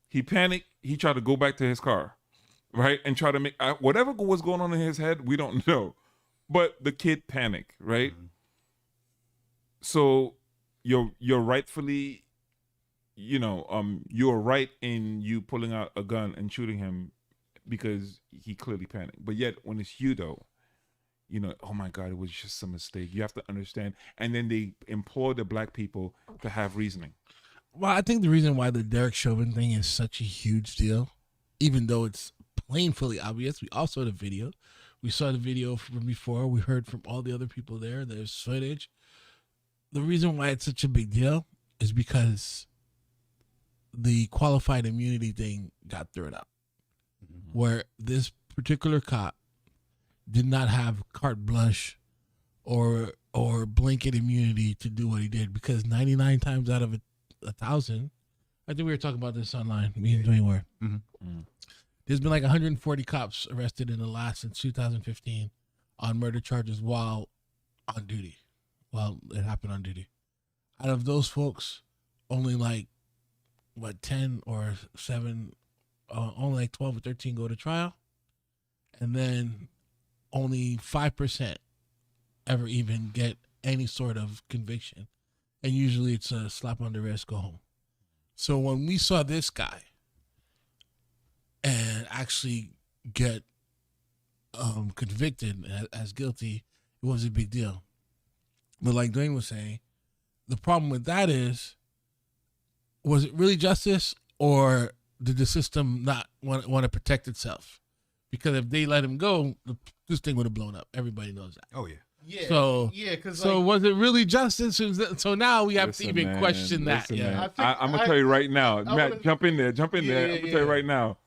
He panicked. He tried to go back to his car, right, and try to make whatever was going on in his head. We don't know, but the kid panicked, right? So you're rightfully, you're right in you pulling out a gun and shooting him because he clearly panicked. But yet, when it's you, though, oh my God, it was just a mistake. You have to understand. And then they implore the black people to have reasoning. Well, I think the reason why the Derek Chauvin thing is such a huge deal, even though it's plainly obvious, we all saw the video. We saw the video from before. We heard from all the other people there. There's footage. The reason why it's such a big deal is because the qualified immunity thing got thrown out, where this particular cop did not have carte blanche or blanket immunity to do what he did, because 99 times out of 1,000, I think we were talking about this online, me and Dwayne were. There's been like 140 cops arrested since 2015 on murder charges while on duty, while it happened on duty. Out of those folks, only like 10 or 7, only like 12 or 13 go to trial, and then only 5% ever even get any sort of conviction, and usually it's a slap on the wrist, go home. So when we saw this guy and actually get convicted as guilty, it was a big deal. But like Dwayne was saying, the problem with that is, was it really justice, or did the system not want to protect itself? Because if they let him go, this thing would have blown up. Everybody knows that. Oh, yeah. Yeah. So, because was it really justice? So now we have to even man, question that. Man. Yeah. I'm going to tell you right now. Matt, jump in there. I'm going to tell you right now.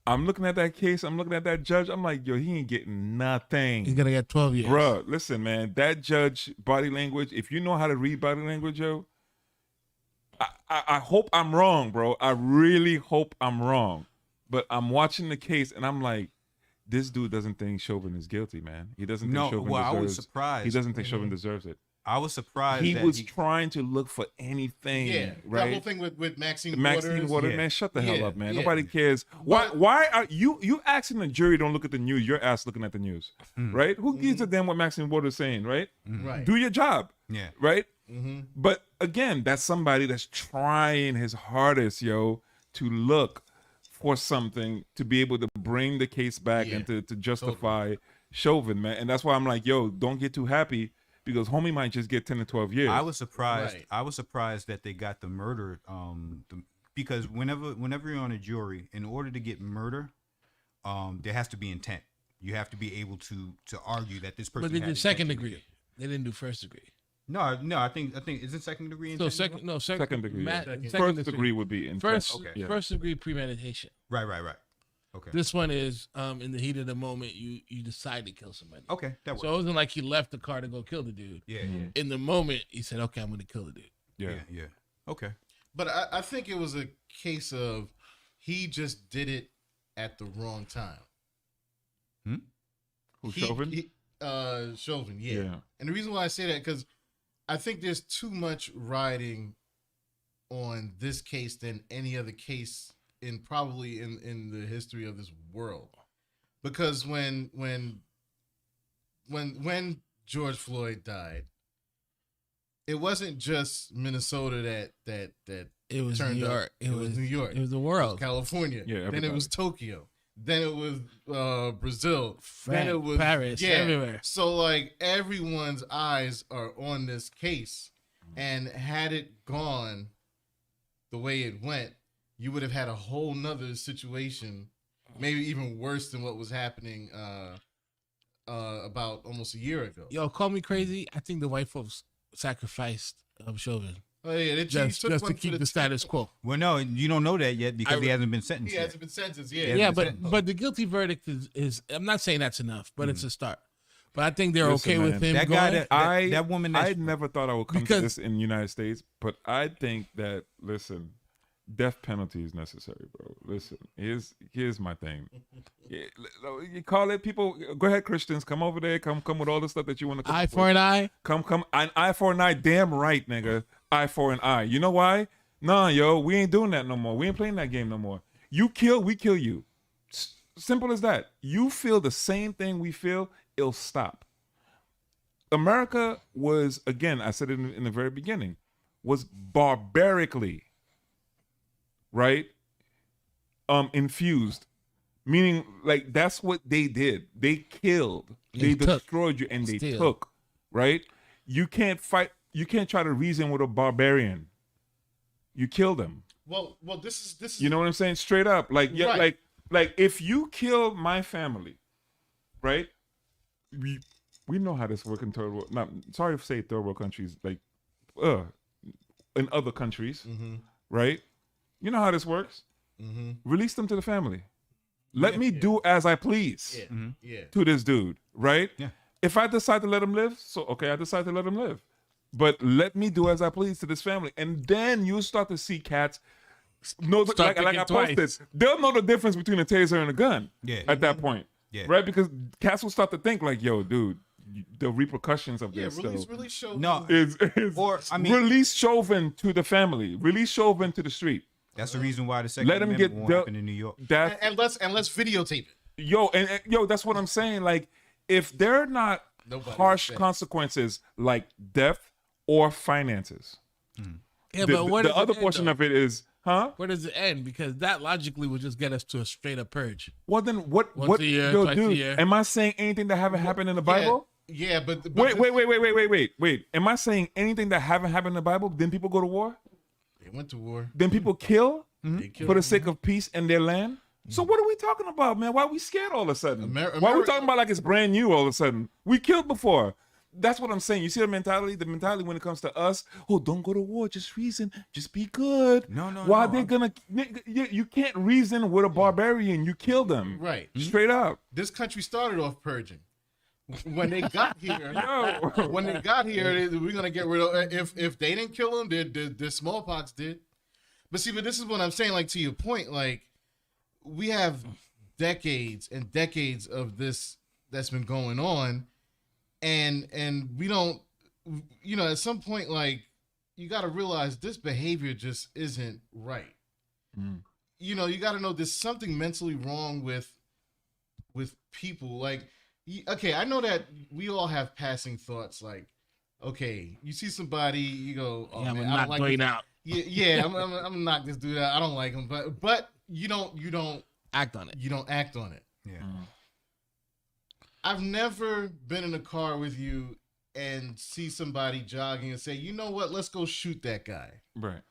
I'm looking at that case. I'm looking at that judge. I'm like, yo, he ain't getting nothing. He's going to get 12 years. Bruh, listen, man. That judge body language, if you know how to read body language, yo, I hope I'm wrong, bro. I really hope I'm wrong. But I'm watching the case, and I'm like, this dude doesn't think Chauvin is guilty, man. He doesn't think Chauvin deserves it. I was surprised. He doesn't think Chauvin deserves it. I was surprised. He was trying to look for anything. Yeah, right. The whole thing with Maxine Waters, yeah. man, shut the hell up, man. Yeah. Nobody cares. Why are you asking the jury don't look at the news? Your ass looking at the news, right? Who gives a damn what Maxine Waters is saying, right? Right. Do your job. Yeah. Right. But again, that's somebody that's trying his hardest, yo, to look for something to be able to bring the case back and to justify Chauvin, man. And that's why I'm like, yo, don't get too happy, because homie might just get 10 to 12 years. I was surprised. Right. I was surprised that they got the murder. Because whenever you're on a jury, in order to get murder, there has to be intent. You have to be able to argue that this person. But they did second degree. They didn't do first degree. No. I think is it second degree? Second degree. First degree would be intent. First degree premeditation. Right. Okay. This one is in the heat of the moment you decide to kill somebody. Okay, that works. So it wasn't like he left the car to go kill the dude. Yeah. In the moment, he said, "Okay, I'm going to kill the dude." Yeah. Okay. But I think it was a case of he just did it at the wrong time. Who, Chauvin? Chauvin, yeah. And the reason why I say that, because I think there's too much riding on this case than any other case in the history of this world. Because when George Floyd died, it wasn't just Minnesota that It was New turned York. up. It was New York. It was the world. California. Yeah, then everybody. it was Tokyo. Then it was Brazil. Then it was Paris. Everywhere. So like everyone's eyes are on this case, and had it gone the way it went, you would have had a whole nother situation, maybe even worse than what was happening about almost a year ago. Yo, call me crazy. I think the white folks sacrificed Chauvin Oh yeah, they just to keep the status quo. Well, no, you don't know that yet because he hasn't been sentenced. He yet. hasn't been sentenced. Yeah, Yeah, been but the guilty verdict is I'm not saying that's enough, but it's a start. But I think they're Listen, okay man, with him That going. guy, that woman. I never thought I would come Because- to this in the United States, but I think that listen, death penalty is necessary, bro. Listen, here's my thing. You call it people. Go ahead, Christians, come over there. Come with all the stuff that you want to. Eye for an eye. Come, an eye for an eye. Damn right, nigga. Eye for an eye. You know why? Nah, yo, we ain't doing that no more. We ain't playing that game no more. You kill, we kill you. Simple as that. You feel the same thing we feel, it'll stop. America was, again, I said it in the very beginning, was barbarically, right, infused. Meaning, like, that's what they did. They killed. They destroyed you, and they took, right? You can't fight. You can't try to reason with a barbarian. You kill them. Well, this is. You know what I'm saying? Straight up, like, yeah, Right. like if you kill my family, right? We know how this works in third world. Not sorry to say third world countries, like, in other countries, right? You know how this works. Release them to the family. Let me do as I please to this dude, right? Yeah. If I decide to let him live, so okay, I decide to let him live. But let me do as I please to this family. And then you start to see cats know, like I posted, twice. they'll know the difference between a taser and a gun at that point. Yeah. Right? Because cats will start to think like, yo, dude, the repercussions of this Release show. No, is Or, I mean- release Chauvin to the family. Release Chauvin to the street. that's the reason why the Second Let him Amendment get won't dealt. happen in New York. That and let's videotape it. Yo, that's what I'm saying. Like, if they're not Nobody harsh says. consequences like death or finances, Yeah, the, but what the other portion of it is, where does it end? Because that logically would just get us to a straight up purge. well, then what? Once What? a year, Yo, twice a dude, year. am I saying anything that haven't happened in the Bible? Yeah, but Wait. Am I saying anything that haven't happened in the Bible? Then people go to war? They went to war. Then people kill They killed for the sake of peace in their land? So what are we talking about, man? Why are we scared all of a sudden? Why are we talking about like it's brand new all of a sudden? We killed before. That's what I'm saying. You see the mentality? The mentality when it comes to us, oh, don't go to war, just reason, just be good. No, Why no, they're gonna? You can't reason with a barbarian. You kill them, Right. Straight up. This country started off purging. When they got here, Yo. we're gonna get rid of. If they didn't kill them, the smallpox did. But this is what I'm saying. Like, to your point, like, we have decades and decades of this that's been going on, and we don't, at some point, like, you got to realize this behavior just isn't right. You got to know there's something mentally wrong with people. Like, okay, I know that we all have passing thoughts. Like, okay, you see somebody, you go, oh, Yeah, man, I'm I not don't like going this. out. Yeah, I'm gonna knock this dude out. I don't like him, but you don't Act on it. you don't act on it. Yeah. I've never been in a car with you and see somebody jogging and say, you know what, let's go shoot that guy. Right.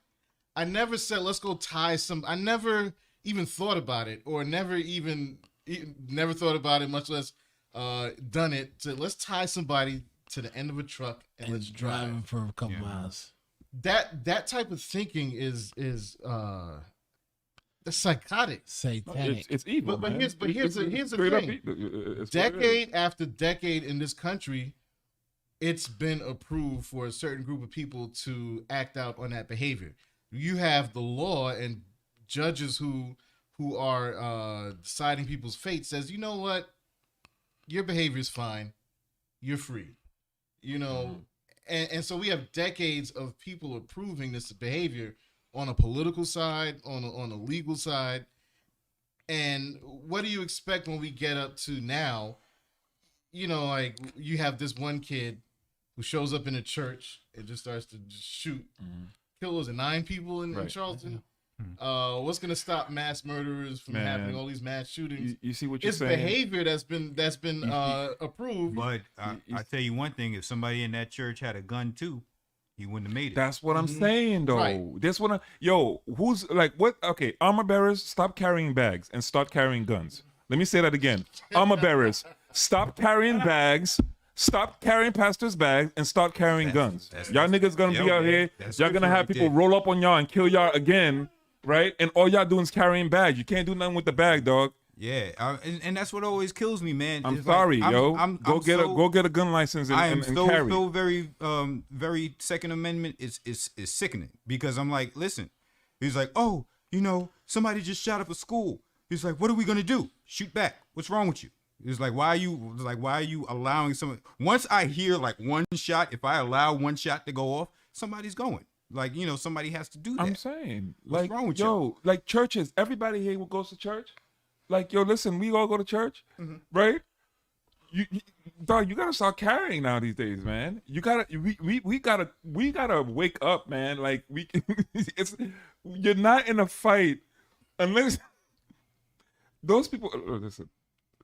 I never said let's go tie some. I never even thought about it, or never thought about it, much less done it. To let's tie somebody to the end of a truck and let's drive. Driving for a couple miles. That type of thinking is that's psychotic. Satanic. It's evil. But man. here's the straight up thing. it's what it is. Decade after decade in this country, it's been approved for a certain group of people to act out on that behavior. You have the law and judges who are deciding people's fate says, you know what, your behavior is fine, you're free, and so we have decades of people approving this behavior on a political side, on a legal side. And what do you expect when we get up to now? Like, you have this one kid who shows up in a church and just starts to just shoot kill, was it 9 people in Right. Charleston? What's gonna stop mass murderers from happening? All these mass shootings. You see what you're It's saying? behavior that's been approved. But I tell you one thing: if somebody in that church had a gun too, he wouldn't have made it. That's what I'm saying, though. Right. This one, who's like what? Okay, armor bearers, stop carrying bags and start carrying guns. Let me say that again. Armor bearers, stop carrying bags. Stop carrying pastors' bags and start carrying guns. Y'all niggas gonna be out here. Y'all gonna have people roll up on y'all and kill y'all again, right? And all y'all doing is carrying bags. You can't do nothing with the bag, dog. Yeah, and that's what always kills me, man. I'm It's sorry, like, yo. I'm Go get a gun license and, I am and so carry. so very Second Amendment is sickening because I'm like, listen, he's like, oh, somebody just shot up a school. He's like, what are we gonna do? Shoot back? What's wrong with you? It's like, why are you allowing someone? Once I hear like one shot, if I allow one shot to go off, somebody's going. Like, somebody has to do that. I'm saying, What's like, wrong with yo, like churches. Everybody here goes to church. Like, yo, listen, we all go to church, right? Dog, you gotta start carrying now these days, man. You gotta, we gotta wake up, man. Like, you're not in a fight unless those people. Listen,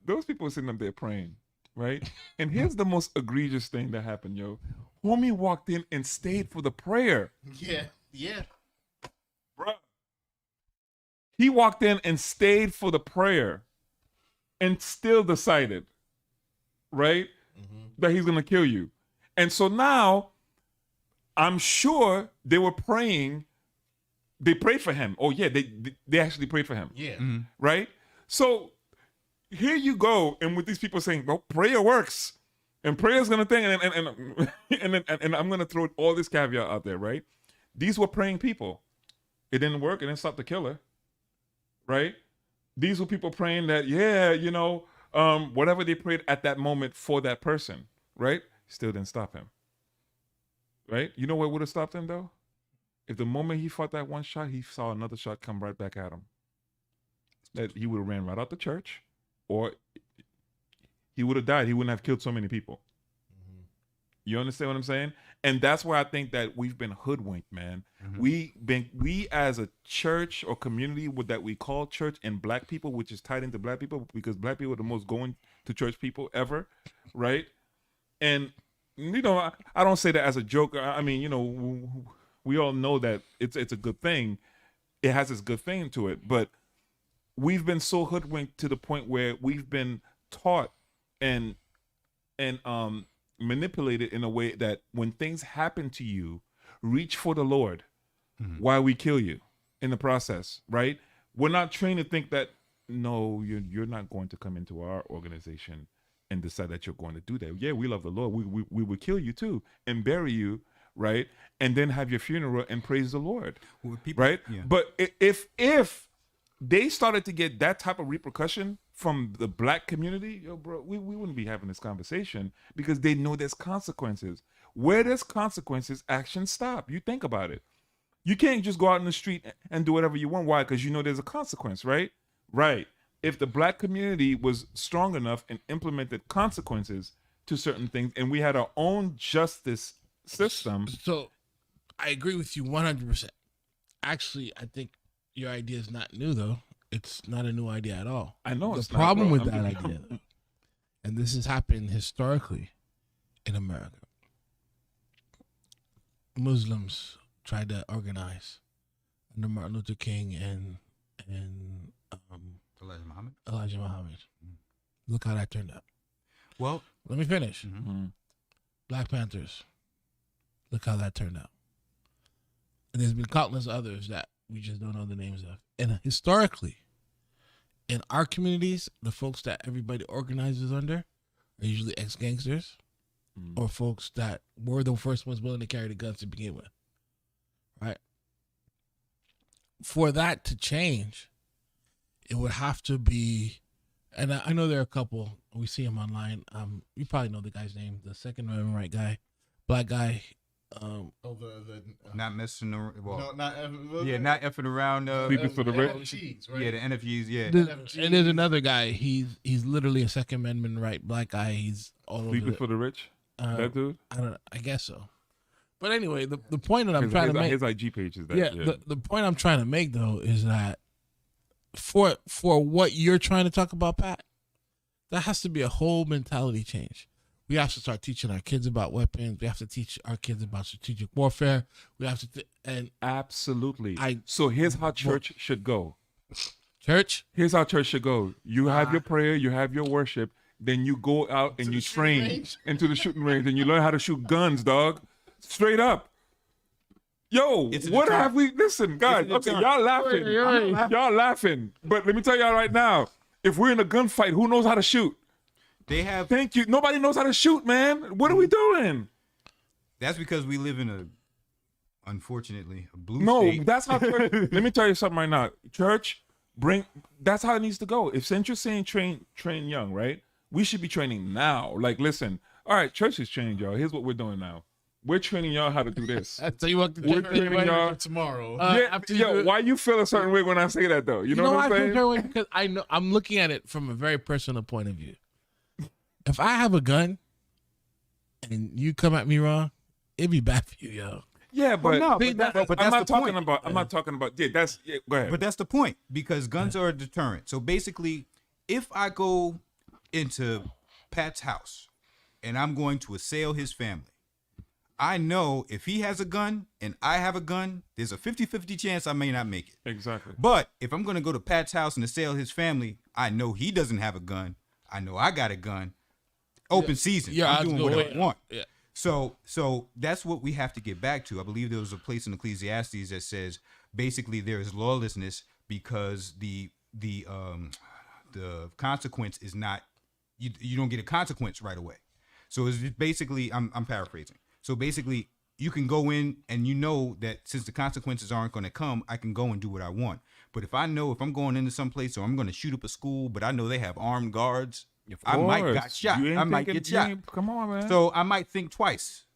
those people are sitting up there praying, right? And here's the most egregious thing that happened, yo. Homie walked in and stayed for the prayer. Yeah. Bruh. He walked in and stayed for the prayer and still decided, right, that he's going to kill you. And so now, I'm sure they were praying. They prayed for him. Oh, yeah, they actually prayed for him. Yeah. Right? So here you go, and with these people saying, well, prayer works. And prayer's going to thing, and I'm going to throw all this caveat out there, right? These were praying people. It didn't work. It didn't stop the killer, right? These were people praying that, whatever they prayed at that moment for that person, right? Still didn't stop him, right? You know what would have stopped him, though? If the moment he fought that one shot, he saw another shot come right back at him. That he would have ran right out the church, or he would have died. He wouldn't have killed so many people. You understand what I'm saying? And that's where I think that we've been hoodwinked, man. We as a church or community that we call church, and black people, which is tied into black people, because black people are the most going to church people ever, right? And I don't say that as a joke. I mean, we all know that it's a good thing. It has its good thing to it, but we've been so hoodwinked to the point where we've been taught and manipulated in a way that when things happen to you, reach for the Lord while we kill you in the process, right? We're not trained to think that, no, you're not going to come into our organization and decide that you're going to do that. Yeah, we love the Lord. We would kill you too and bury you, right? And then have your funeral and praise the Lord, right? Yeah. But if they started to get that type of repercussion from the black community, yo, bro, we wouldn't be having this conversation, because they know there's consequences. Where there's consequences, actions stop. You think about it. You can't just go out in the street and do whatever you want. Why? Because you know there's a consequence, right? Right. If the black community was strong enough and implemented consequences to certain things, and we had our own justice system. So I agree with you 100%. Actually, I think your idea is not new, though. It's not a new idea at all. I know. The problem with that idea, and this has happened historically in America, Muslims tried to organize under Martin Luther King and Elijah Muhammad. Look how that turned out. Well, let me finish. Black Panthers. Look how that turned out. And there's been countless others that we just don't know the names of. And historically, in our communities, the folks that everybody organizes under are usually ex-gangsters or folks that were the first ones willing to carry the guns to begin with. Right? For that to change, it would have to be, and I know there are a couple, we see them online. You probably know the guy's name, the Second Amendment right guy, black guy. Not messing around. Well, No, not not effing around. Sleeping for the rich. NFTs, right? Yeah, the NFTs. Yeah, And there's another guy. He's literally a Second Amendment right black guy. He's all Sleeping over. for the rich. That dude. I guess so. But anyway, the point that I'm trying to make, his IG page is that. The point I'm trying to make though is that for what you're trying to talk about, Pat, that has to be a whole mentality change. We have to start teaching our kids about weapons. We have to teach our kids about strategic warfare. We have to and absolutely. So here's how church should go. Church? Here's how church should go. You have your prayer, you have your worship, then you go out and you train into the shooting range and you learn how to shoot guns, dog. Straight up. Yo, what have we... Listen, guys, okay, y'all laughing. Y'all laughing. But let me tell y'all right now, if we're in a gunfight, who knows how to shoot? They have... Thank you. Nobody knows how to shoot, man. What are we doing? That's because we live in unfortunately, a blue state. No, that's how... Let me tell you something right now. Church, that's how it needs to go. If since you're saying train young, right? We should be training now. Like, listen, all right, church is training y'all. Here's what we're doing now. We're training y'all how to do this. I tell you what, we're training y'all tomorrow. Why you feel a certain way when I say that though? You know what I'm saying? Because I know I'm looking at it from a very personal point of view. If I have a gun and you come at me wrong, it'd be bad for you, yo. Yeah, but no, but I'm not talking about. I'm not talking about. Yeah, that's. Yeah, go ahead. But that's the point, because guns are a deterrent. So basically, if I go into Pat's house and I'm going to assail his family, I know if he has a gun and I have a gun, there's a 50-50 chance I may not make it. Exactly. But if I'm going to go to Pat's house and assail his family, I know he doesn't have a gun. I know I got a gun. Open season. Yeah, I'm doing what I want. Yeah. So that's what we have to get back to. I believe there was a place in Ecclesiastes that says basically there is lawlessness because the consequence is not, you don't get a consequence right away. So it's basically, I'm paraphrasing. So basically, you can go in and you know that since the consequences aren't going to come, I can go and do what I want. But if I know if I'm going into some place or I'm going to shoot up a school, but I know they have armed guards, I might get shot. I might get shot. Come on, man. So I might think twice,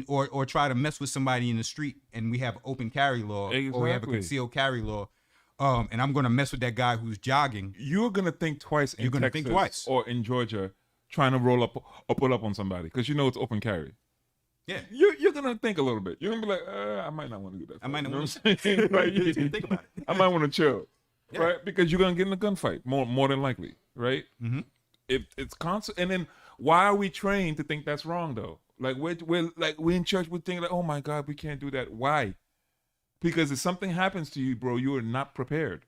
or try to mess with somebody in the street. And we have open carry law, or we have a concealed carry law. And I'm going to mess with that guy who's jogging. You're going to think twice. You're going to think twice, or in Georgia, trying to roll up or pull up on somebody because you know it's open carry. Yeah, you're gonna think a little bit. You're gonna be like, I might not want to do that. I might not want to think about it. I might want to chill, right? Because you're gonna get in a gunfight more than likely, right? Mm-hmm. If it's constant, and then why are we trained to think that's wrong though? Like we're in church, we think like, oh my God, we can't do that. Why? Because if something happens to you, bro, you are not prepared.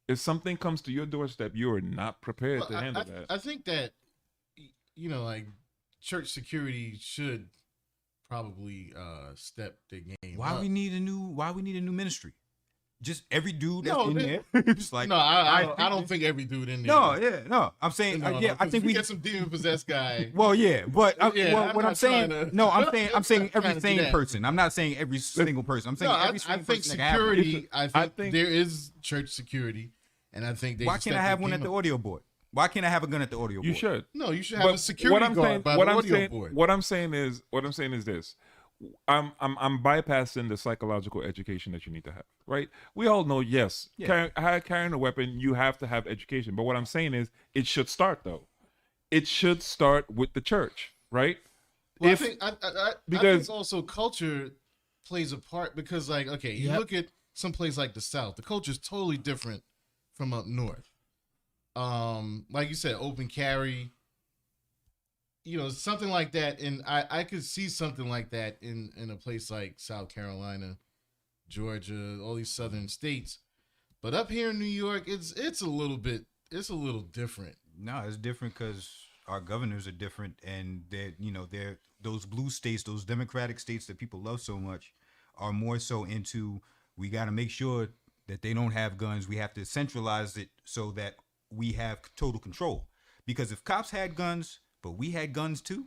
If something comes to your doorstep, you are not prepared to handle that. I think that like church security should probably step the game. Why we need a new ministry? Just every dude that's in there. Just like I don't think every dude in there. No. I'm saying I think we get some demon possessed guy. Well, yeah, but what I'm saying, I'm saying every to sane person. I'm not saying every single person. I'm saying every single person. I think there is church security, and I think they. Why can't I have one at the audio board? Why can't I have a gun at the audio board? You should. No, you should have a security guard by the audio board. What I'm saying is this. I'm bypassing the psychological education that you need to have, right? We all know, yes, carrying a weapon, you have to have education. But what I'm saying is it should start, though. It should start with the church, right? Well, I think also culture plays a part because, like, okay, you look at some place like the South, the culture is totally different from up north. Like you said, open carry, something like that. And I could see something like that in a place like South Carolina, Georgia, all these southern states. But up here in New York, it's a little different. No, it's different because our governors are different, and they're those blue states, those democratic states that people love so much, are more so into, we got to make sure that they don't have guns. We have to centralize it so that we have total control. Because if cops had guns, but we had guns too,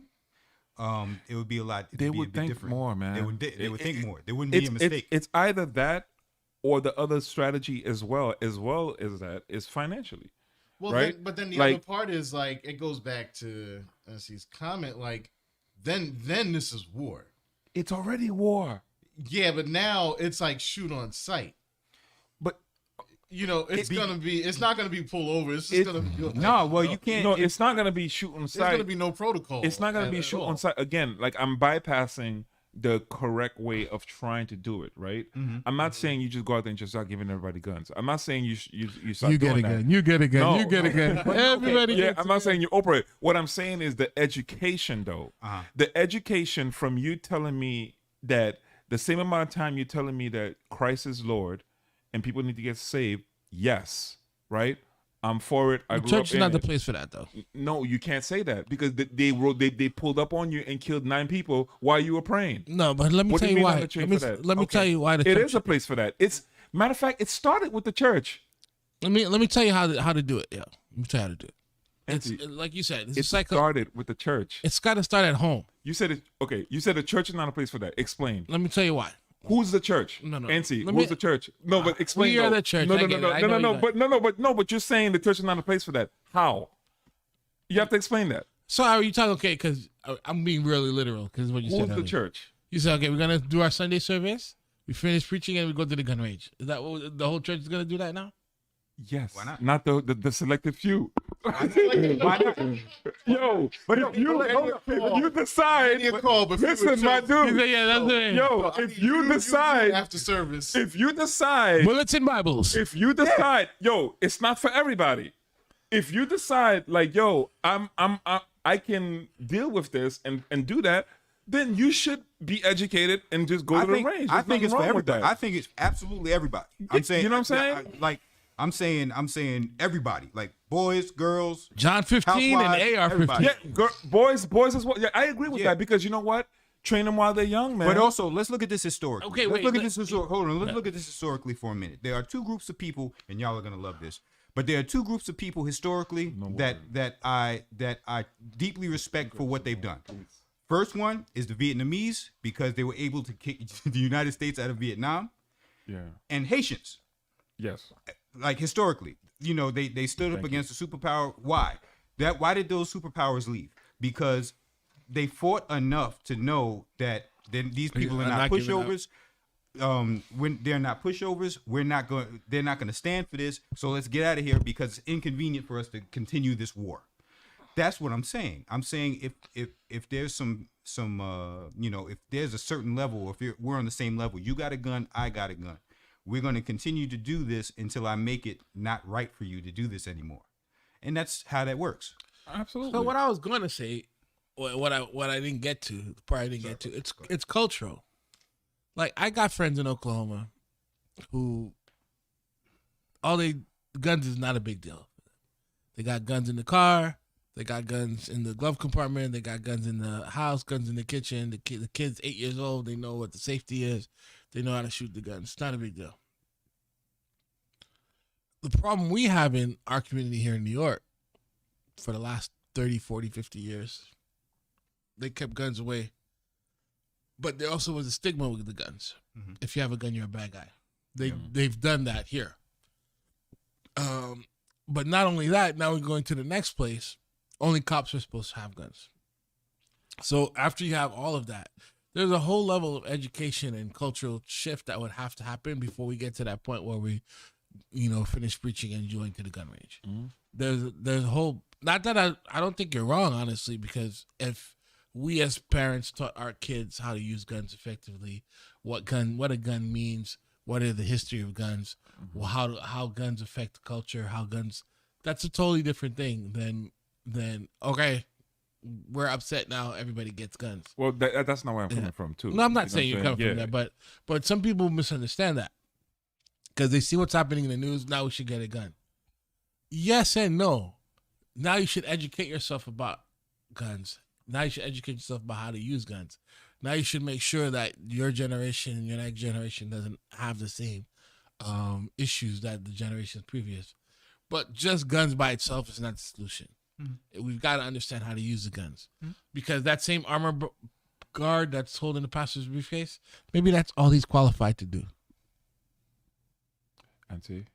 it would be a lot. They would think different. more, man. They would think more. There wouldn't be a mistake. It's either that or the other strategy as well as that is financially. Well, right? But then the other part is like, it goes back to Ansy's comment. Like, then this is war. It's already war. Yeah, but now it's like shoot on sight. But it's not gonna be pull over. It's just gonna be you can't. No, it's not gonna be shoot on sight. There's gonna be no protocol. It's not gonna be shoot on sight. Again, like I'm bypassing the correct way of trying to do it, right? I'm not saying you just go out there and just start giving everybody guns. I'm not saying you start You get doing a that. gun. You get a gun. No, You get a gun. Everybody Yeah, gets I'm not saying you operate. What I'm saying is the education, though. The education from you telling me that the same amount of time you're telling me that Christ is Lord and people need to get saved, yes, right? I'm for it. I The grew church up is in not the it. place for that, though. No, you can't say that because they pulled up on you and killed 9 people while you were praying. No, but let me What do tell you you mean why. not the church for that? Let me tell you why the It church is a place for that. It's matter of fact, it started with the church. Let me tell you how to do it. Yeah, let me tell you how to do it. It's Ansy, like you said. It's it started with the church. It's got to start at home. You said it. Okay, you said the church is not a place for that. Explain. Let me tell you why. Who's the church? No. Ansy, Let me- who's the church? No, but explain. We are though. the church. No, I no, get no, it. I no, know no, you but you're saying the church is not a place for that. How? You have to explain that. So are you talking? Okay, because I'm being really literal. Because what you said. Who's the earlier. church? You said, okay, we're gonna do our Sunday service. We finish preaching and we go to the gun range. Is that what the whole church is gonna do that now? Yes. Why not? Not the selected few. Why not? Yo, but if you decide, Give me a call before listen, the my church. He dude. said, yeah, that's it. Yo, if you decide, after service, if you decide, Bulletin Bibles. if you decide, yo, it's not for everybody. If you decide, like, yo, I can deal with this and do that, then you should be educated and just go to the range. I There's think nothing it's for wrong with everybody. that. I think it's absolutely everybody. I'm saying, you know what I'm saying? I'm saying everybody, like boys, girls. John 15 Housewives, and AR 15. everybody. Yeah, boys as well. Yeah, I agree with Yeah. that because you know what? Train them while they're young, man. But also, let's look at this historically. Okay, let's wait, look at let- this. Hold on. Let's look at this historically for a minute. There are two groups of people, and y'all are gonna love this. But there are two groups of people historically that I deeply respect for what they've done. First one is the Vietnamese because they were able to kick the United States out of Vietnam, yeah, and Haitians. yes, Like historically, you know, they stood up against a superpower. Why? Why did those superpowers leave? Because they fought enough to know that then these people are I'm not not giving up. pushovers. When they're not pushovers, they're not going to stand for this. So let's get out of here because it's inconvenient for us to continue this war. That's what I'm saying. I'm saying if there's some if there's a certain level, if we're on the same level, you got a gun, I got a gun. We're going to continue to do this until I make it not right for you to do this anymore. And that's how that works. absolutely. So what I was going to say, what I didn't get to, the part I didn't get to, it's cultural. Like I got friends in Oklahoma who guns is not a big deal. They got guns in the car, they got guns in the glove compartment, they got guns in the house, guns in the kitchen. The kid's 8 years old, they know what the safety is. They know how to shoot the guns. It's not a big deal. The problem we have in our community here in New York for the last 30, 40, 50 years, they kept guns away. But there also was a stigma with the guns. Mhm. If you have a gun, you're a bad guy. They've done that here. But not only that, now we're going to the next place. Only cops are supposed to have guns. So after you have all of that, there's a whole level of education and cultural shift that would have to happen before we get to that point where we, finish preaching and join to the gun range. Mhm. There's a whole, not that I don't think you're wrong, honestly, because if we as parents taught our kids how to use guns effectively, what a gun means, what is the history of guns, well, how guns affect the culture, that's a totally different thing than okay, we're upset now, everybody gets guns. Well, that's not where I'm coming from, too. No, I'm not You know saying what you're I'm coming from there, but some people misunderstand that because they see what's happening in the news. Now we should get a gun. Yes and no. Now you should educate yourself about guns. Now you should educate yourself about how to use guns. Now you should make sure that your generation and your next generation doesn't have the same issues that the generations previous. But just guns by itself is not the solution. Mm-hmm. We've got to understand how to use the guns. Mm-hmm. Because that same armor guard that's holding the pastor's briefcase, maybe that's all he's qualified to do. Ansy,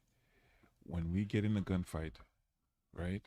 when we get in a gunfight, right?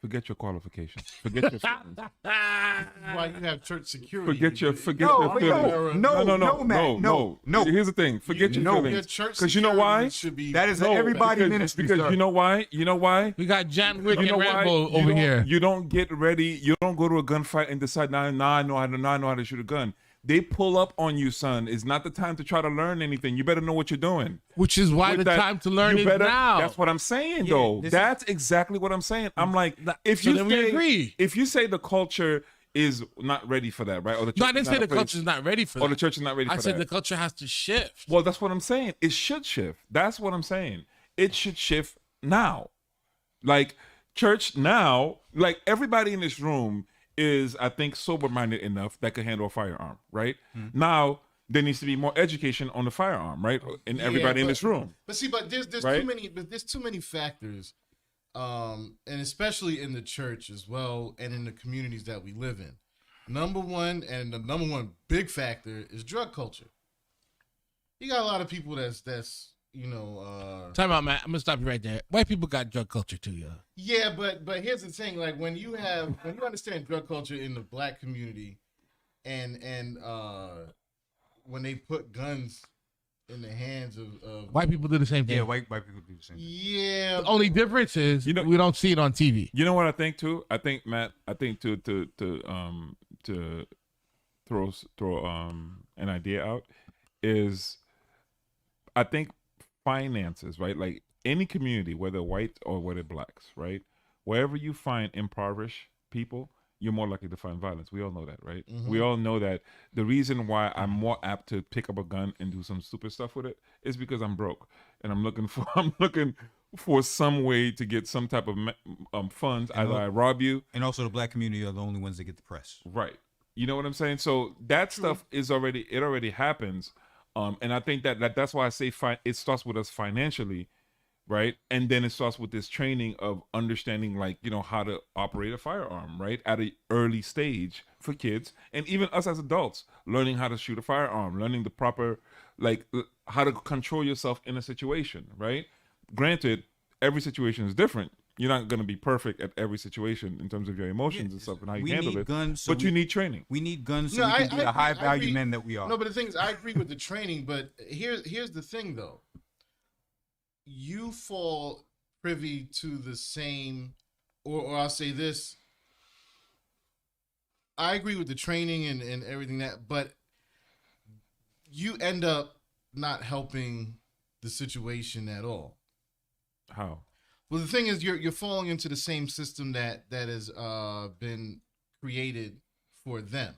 Forget your qualifications. Forget your feelings. Why you have church security? Forget your No, feelings. Matt, no. Here's the thing. Forget your Your feelings. church Because you know why? should be That is an everybody ministry. Because sir. you know why? You know why? We got John Wick You know and why? Rambo over here. You don't get ready. You don't go to a gunfight and decide, now I know how to shoot a gun. They pull up on you, son. It's not the time to try to learn anything. You better know what you're doing. Which is why With the that, time to learn you is better- now. That's what I'm saying, Yeah, though. this That's exactly what I'm saying. I'm like, if so you then we say, agree. if you say the culture is not ready for that, right? Or the church No, I didn't is say not the a place- culture's not ready for that. Or the church is not ready I for said that. the culture has to shift. Well, that's what I'm saying. It should shift. That's what I'm saying. It should shift now. Like church now, like everybody in this room is, I think, sober-minded enough that can handle a firearm, right? Now there needs to be more education on the firearm, right? And everybody in this room. But see, there's Right? too many factors, and especially in the church as well, and in the communities that we live in. The number one big factor is drug culture. You got a lot of people that's Time out, Matt. I'm gonna stop you right there. White people got drug culture too, yo. yeah, but here's the thing: like when you understand drug culture in the black community, and when they put guns in the hands of White people do the same thing. Yeah, white people do the same. yeah, The only difference is You know- we don't see it on TV. You know what I think too? I think, Matt, to throw an idea out is, I think finances, right? Like any community, whether white or whether blacks, right? Wherever you find impoverished people, you're more likely to find violence. We all know that, right? We all know that the reason why I'm more apt to pick up a gun and do some stupid stuff with it is because I'm broke and I'm looking for some way to get some type of funds. Either I rob you, And also, the black community are the only ones that get the press. right? You know what I'm saying? So that stuff is already happens, and I think that's why I say it starts with us financially, right? And then it starts with this training of understanding, like, you know, how to operate a firearm, right? At an early stage for kids, and even us as adults, learning how to shoot a firearm, learning the proper, like, how to control yourself in a situation, right? Granted, every situation is different. You're not going to be perfect at every situation in terms of your emotions and stuff and how you we handle need it. guns, so but you need training. We need guns so No, we can be the I high agree. value men that we are. No, but the thing is, I agree with the training, but here's the thing though. You fall privy to the same, or I'll say this. I agree with the training and everything but you end up not helping the situation at all. How? Well, the thing is, you're falling into the same system that has been created for them,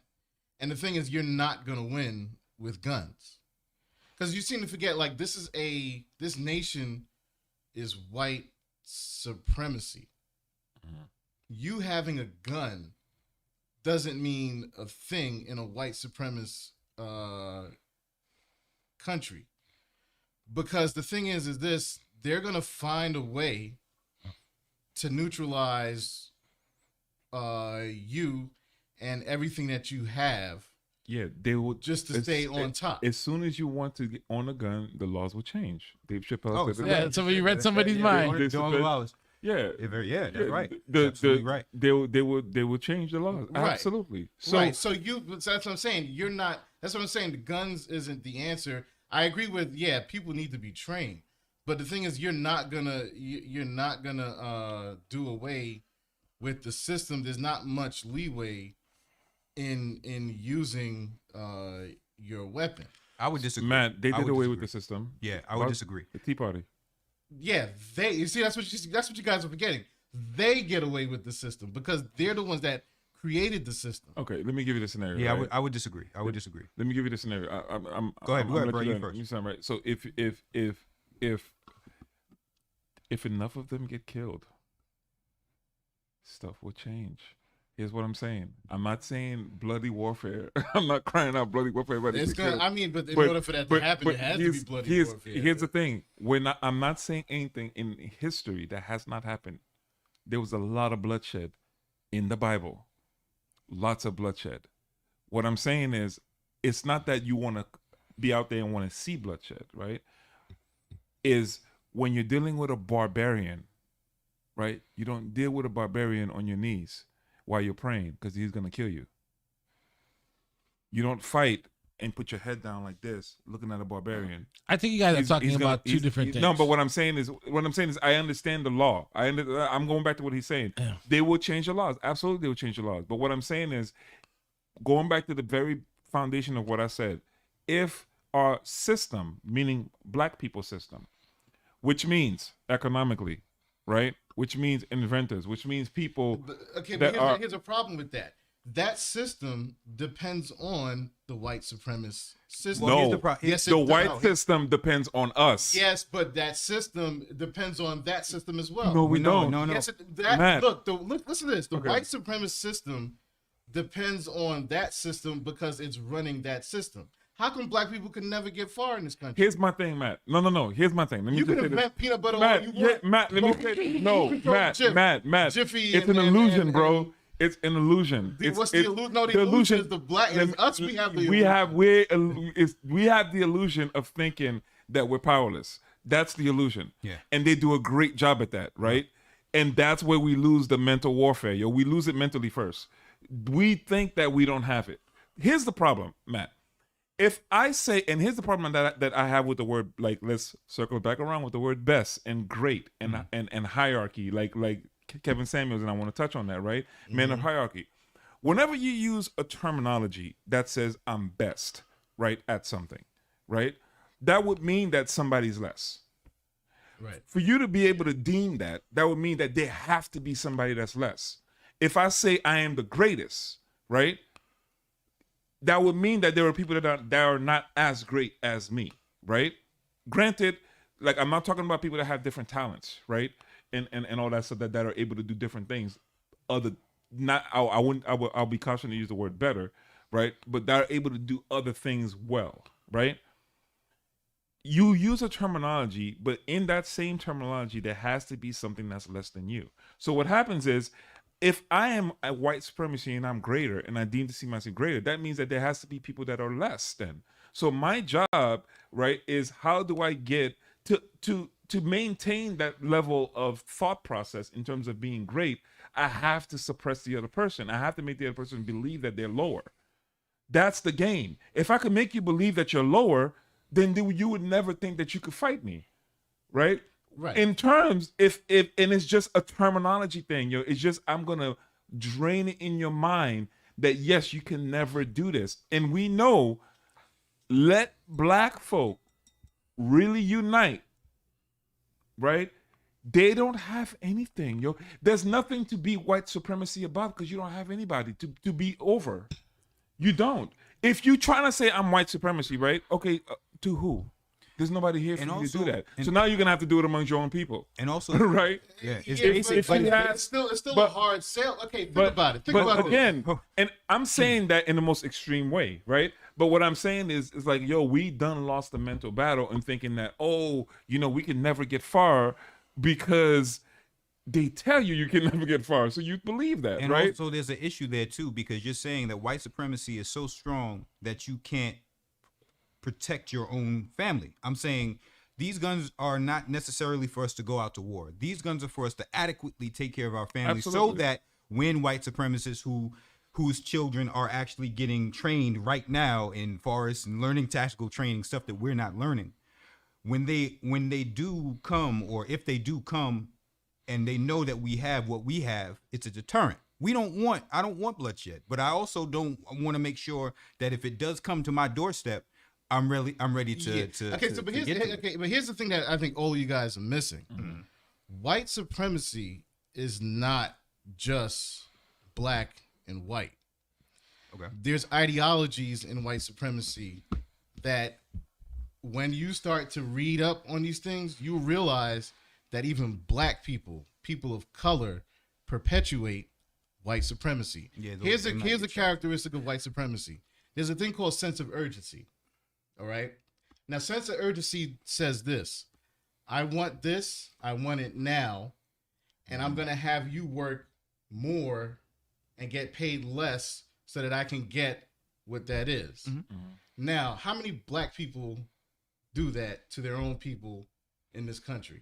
and the thing is, you're not gonna win with guns, because you seem to forget, like, this nation is white supremacy. You having a gun doesn't mean a thing in a white supremacist country, because the thing is this. They're gonna find a way to neutralize you and everything that you have, Yeah, they will just to stay on top. As soon as you want to get on a gun, the laws will change. Dave Chappelle said Yeah, that. somebody read somebody's Yeah, mind. they're doing the laws. Yeah, Yeah, that's right. The, Absolutely right. They will change the laws. Right. Absolutely. So Right. So that's what I'm saying. You're not. That's what I'm saying. The guns isn't the answer. I agree with. Yeah, people need to be trained. But the thing is, you're not gonna do away with the system. There's not much leeway in using your weapon. I would disagree. Matt, they I did would away with disagree. the system. Yeah, I would disagree. The Tea Party. Yeah, you see, that's what you guys are forgetting. They get away with the system because they're the ones that created the system. Okay, let me give you the scenario. Yeah, right? I would disagree. I would disagree. Let me give you the scenario. Go ahead, bro. let You learn. first. You sound right. So if enough of them get killed, stuff will change. Here's what I'm saying. I'm not saying bloody warfare. I'm not crying out bloody warfare. It's gonna. I mean, but in order for that to happen, it has to be bloody warfare. Here's the thing. I'm not saying anything in history that has not happened. There was a lot of bloodshed in the Bible. Lots of bloodshed. What I'm saying is, it's not that you want to be out there and want to see bloodshed, right? Is when you're dealing with a barbarian, right? You don't deal with a barbarian on your knees while you're praying because he's gonna kill you. You don't fight and put your head down like this, looking at a barbarian. I think you guys are talking about two different things. No, but what I'm saying is, I understand the law. I'm going back to what he's saying. Yeah. They will change the laws. Absolutely, they will change the laws. But what I'm saying is, going back to the very foundation of what I said, if our system, meaning black people's system, which means economically, right? Which means inventors, which means people. Here's a problem with that. That system depends on the white supremacist system. No, the white system depends on us. Yes, but that system depends on that system as well. No, we don't. No. Yes, look, listen to this. The white supremacist system depends on that system because it's running that system. How come black people can never get far in this country? Here's my thing, Matt. No. Here's my thing. Let me You just can say this. invent peanut butter Matt, all you want. Matt, let me say Matt. Jiffy it's an illusion, bro. It's an illusion. What's the illusion? No, the illusion is the black. It's us. We have the illusion. We have the illusion of thinking that we're powerless. That's the illusion. Yeah. And they do a great job at that, right? And that's where we lose the mental warfare. We lose it mentally first. We think that we don't have it. Here's the problem, Matt. If I say, and here's the problem that I have with the word, like, let's circle back around with the word best and great and and hierarchy, like Kevin Samuels, and I want to touch on that, right? Men of hierarchy. Whenever you use a terminology that says I'm best, right, at something, right, that would mean that somebody's less. Right. For you to be able to deem that would mean that there have to be somebody that's less. If I say I am the greatest, right, that would mean that there are people that are not as great as me, right? Granted, like, I'm not talking about people that have different talents, right? And all that stuff that are able to do different things. I'll be cautioned to use the word better, right? But that are able to do other things well, right? You use a terminology, but in that same terminology, there has to be something that's less than you. So what happens is, if I am a white supremacy and I'm greater and I deem to see myself greater, that means that there has to be people that are less than. So my job, right, is how do I get to maintain that level of thought process in terms of being great? I have to suppress the other person. I have to make the other person believe that they're lower. That's the game. If I could make you believe that you're lower, then you would never think that you could fight me, right? Right. In terms, if and it's just a terminology thing, it's just, I'm gonna drain it in your mind that yes, you can never do this. And we know, let black folk really unite, right? They don't have anything, There's nothing to be white supremacy about because you don't have anybody to be over. You don't. If you trying to say I'm white supremacy, right? Okay, to who? There's nobody here for you to do that. So now you're gonna have to do it amongst your own people. And also, right? Yeah, it's still a hard sell. Okay, think about it. Think about again, and I'm saying that in the most extreme way, right? But what I'm saying is like, we done lost the mental battle and thinking that, we can never get far because they tell you can never get far. So you believe that, and right? Also, there's an issue there too, because you're saying that white supremacy is so strong that you can't protect your own family. I'm saying these guns are not necessarily for us to go out to war. These guns are for us to adequately take care of our families. Absolutely. So that when white supremacists whose children are actually getting trained right now in forests and learning tactical training, stuff that we're not learning, when they do come, or if they do come and they know that we have what we have, it's a deterrent. I don't want bloodshed, but I also don't want to make sure that if it does come to my doorstep, I'm ready to. But here's the thing that I think all you guys are missing. Mm-hmm. White supremacy is not just black and white. Okay. There's ideologies in white supremacy that when you start to read up on these things, you realize that even black people of color, perpetuate white supremacy. Yeah, here's a characteristic of white supremacy. There's a thing called sense of urgency. All right. Now, sense of urgency says this: I want this, I want it now, and I'm gonna have you work more and get paid less so that I can get what that is. Mm-hmm. Now, how many black people do that to their own people in this country?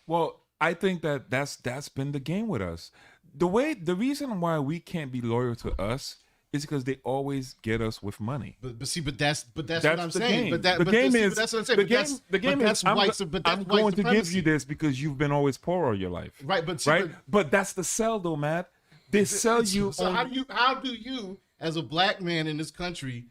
Well, I think that's been the game with us. The reason why we can't be loyal to us is because they always get us with money. But that's what I'm the saying. game. But that the but game see, is but that's what I'm saying. the But game. that's, The game but is that's white. But that's I'm white going to give supremacy. you this because you've been always poor all your life. Right, but see, right. But that's the sell, though, Matt. They sell you. So how do you as a black man in this country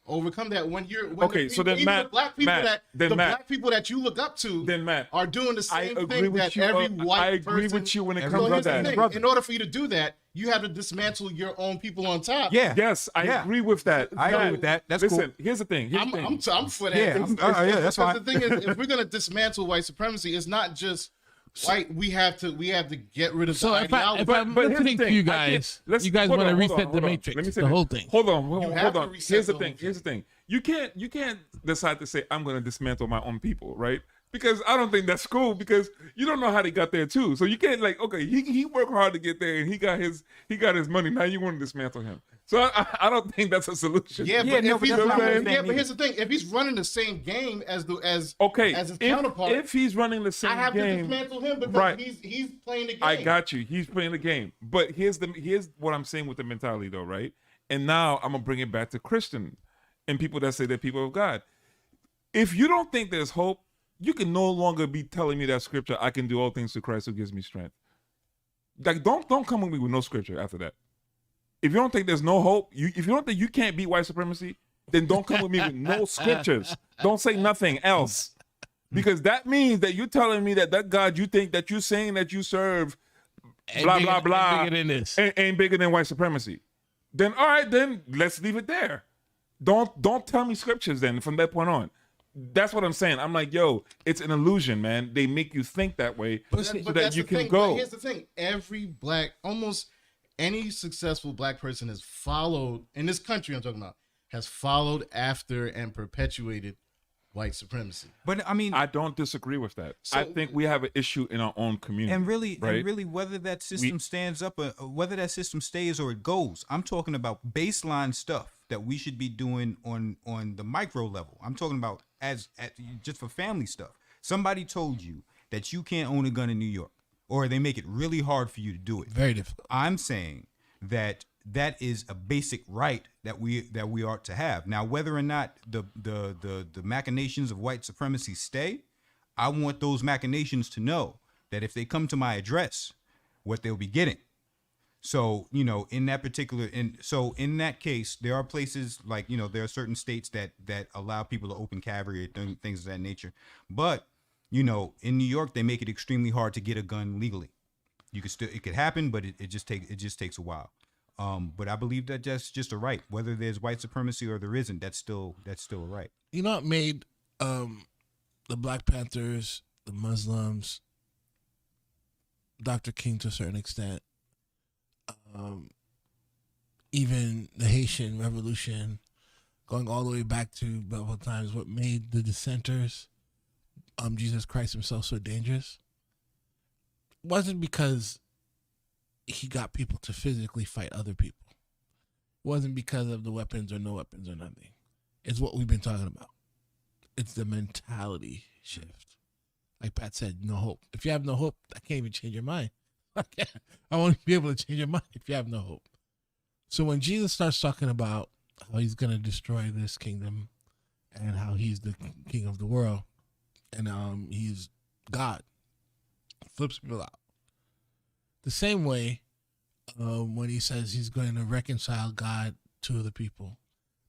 overcome that when Okay, so then Matt, black people that you look up to then Matt, are doing the I same agree thing with that you. every white I agree person. with you when it So comes to here's the that. thing. In order for you to do that, you have to dismantle your own people on top. Yeah. Yes, I agree with that. I agree Matt, with that. That's listen, cool. here's the thing. I'm for that. Yeah, yeah, that's Because fine. the thing is, if we're gonna dismantle white supremacy, it's not just white. We have to get rid of So the if I'm but here's the listening to thing. you I can't- guys, let's- you guys hold want to on, hold on, reset the hold on. matrix, Let me say the this. whole thing. Hold on, have hold to on. reset Here's the the thing. whole Here's the thing. You can't decide to say I'm going to dismantle my own people, right? Because I don't think that's cool. Because you don't know how they got there too. So you can't like, okay, he worked hard to get there and he got his money. Now you want to dismantle him. So I don't think that's a solution. Yeah, Yeah, but no, if but he's that's not what I'm running, saying but here's the thing: if he's running the same game as his if, counterpart, if he's running the same I have to game, dismantle him because right. he's playing the game. I got you. He's playing the game. But here's what I'm saying with the mentality though, right? And now I'm gonna bring it back to Christian and people that say they're people of God. If you don't think there's hope, you can no longer be telling me that scripture, I can do all things through Christ who gives me strength. Like don't come with me with no scripture after that. If you don't think there's no hope, if you don't think you can't beat white supremacy, then don't come with me with no scriptures. Don't say nothing else. Because that means that you're telling me that God you think that you're saying that you serve blah, blah, blah, Bigger than this. ain't bigger than white supremacy. Then all right, then let's leave it there. Don't tell me scriptures then from that point on. That's what I'm saying. I'm like, yo, it's an illusion, man. They make you think that way so that that's you the can thing. go. But here's the thing: almost any successful black person has followed in this country. I'm talking about has followed after and perpetuated white supremacy. But I mean, I don't disagree with that. So- I think we have an issue in our own community. and really, right? whether that system stands up, or whether that system stays or it goes, I'm talking about baseline stuff that we should be doing on the micro level. I'm talking about as just for family stuff. Somebody told you that you can't own a gun in New York, or they make it really hard for you to do it. Very difficult. I'm saying that is a basic right that we ought to have. Now, whether or not the machinations of white supremacy stay, I want those machinations to know that if they come to my address, what they'll be getting. So, in that case, there are places like, there are certain states that allow people to open carry or things of that nature. But, in New York, they make it extremely hard to get a gun legally. It could happen, but it just takes a while. But I believe that that's just a right. Whether there's white supremacy or there isn't, that's still a right. You know what made the Black Panthers, the Muslims, Dr. King to a certain extent, even the Haitian Revolution, going all the way back to Bible times, what made the dissenters, Jesus Christ himself, so dangerous wasn't because he got people to physically fight other people. It wasn't because of the weapons or no weapons or nothing. It's what we've been talking about. It's the mentality shift. Like Pat said, no hope. If you have no hope, I can't even change your mind. I won't be able to change your mind if you have no hope. So when Jesus starts talking about how he's going to destroy this kingdom and how he's the king of the world and he's God, flips people out. The same way when he says he's going to reconcile God to the people.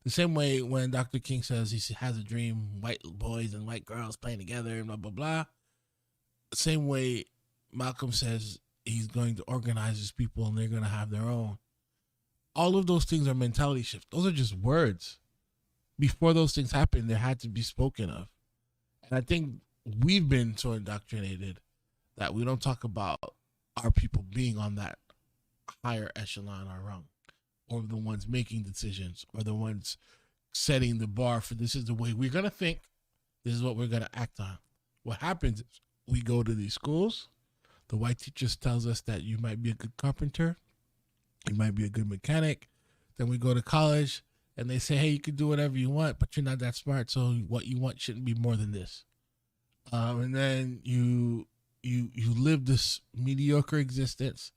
The same way when Dr. King says he has a dream, white boys and white girls playing together and blah, blah, blah. The same way Malcolm says he's going to organize his people and they're going to have their own. All of those things are mentality shift. Those are just words. Before those things happen, they had to be spoken of. And I think we've been so indoctrinated that we don't talk about our people being on that higher echelon or rung, or the ones making decisions, or the ones setting the bar for this is the way we're going to think, this is what we're going to act on. What happens is we go to these schools, the white teachers tells us that you might be a good carpenter, you might be a good mechanic. Then we go to college and they say, hey, you can do whatever you want, but you're not that smart, so what you want shouldn't be more than this. And then you you live this mediocre existence,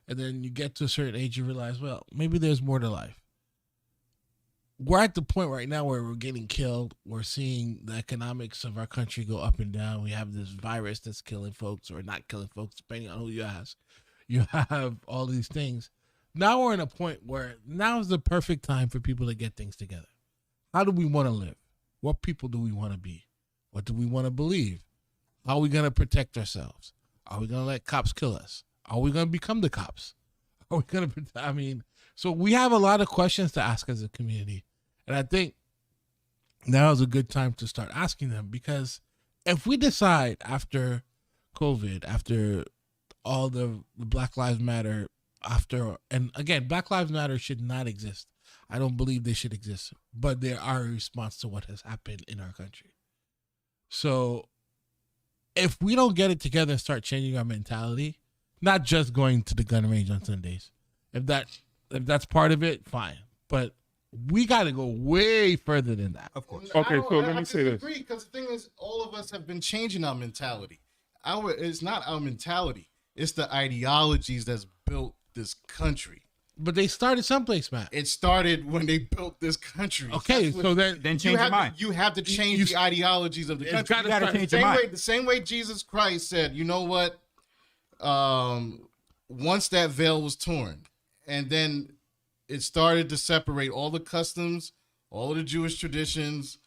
and then you get to a certain age, you realize, well, maybe there's more to life. We're at the point right now where we're getting killed. We're seeing the economics of our country go up and down. We have this virus that's killing folks or not killing folks, depending on who you ask. You have all these things. Now we're in a point where now is the perfect time for people to get things together. How do we want to live? What people do we want to be? What do we want to believe? How are we going to protect ourselves? Are we going to let cops kill us? Are we going to become the cops? Are we going to, so we have a lot of questions to ask as a community. And I think now is a good time to start asking them, because if we decide after COVID, after all the Black Lives Matter, and again, Black Lives Matter should not exist. I don't believe they should exist, but they are a response to what has happened in our country. So if we don't get it together and start changing our mentality, not just going to the gun range on Sundays, if that's part of it, fine. But we got to go way further than that. Of course. Okay, so let me say this. Because the thing is, all of us have been changing our mentality. It's not our mentality. It's the ideologies that's built this country. But they started someplace, Matt. It started when they built this country. Okay, so then Then change your mind. You have to change the ideologies of the country. You gotta change your mind. The same way Jesus Christ said, you know what? Once that veil was torn, and then it started to separate all the customs, all of the Jewish traditions,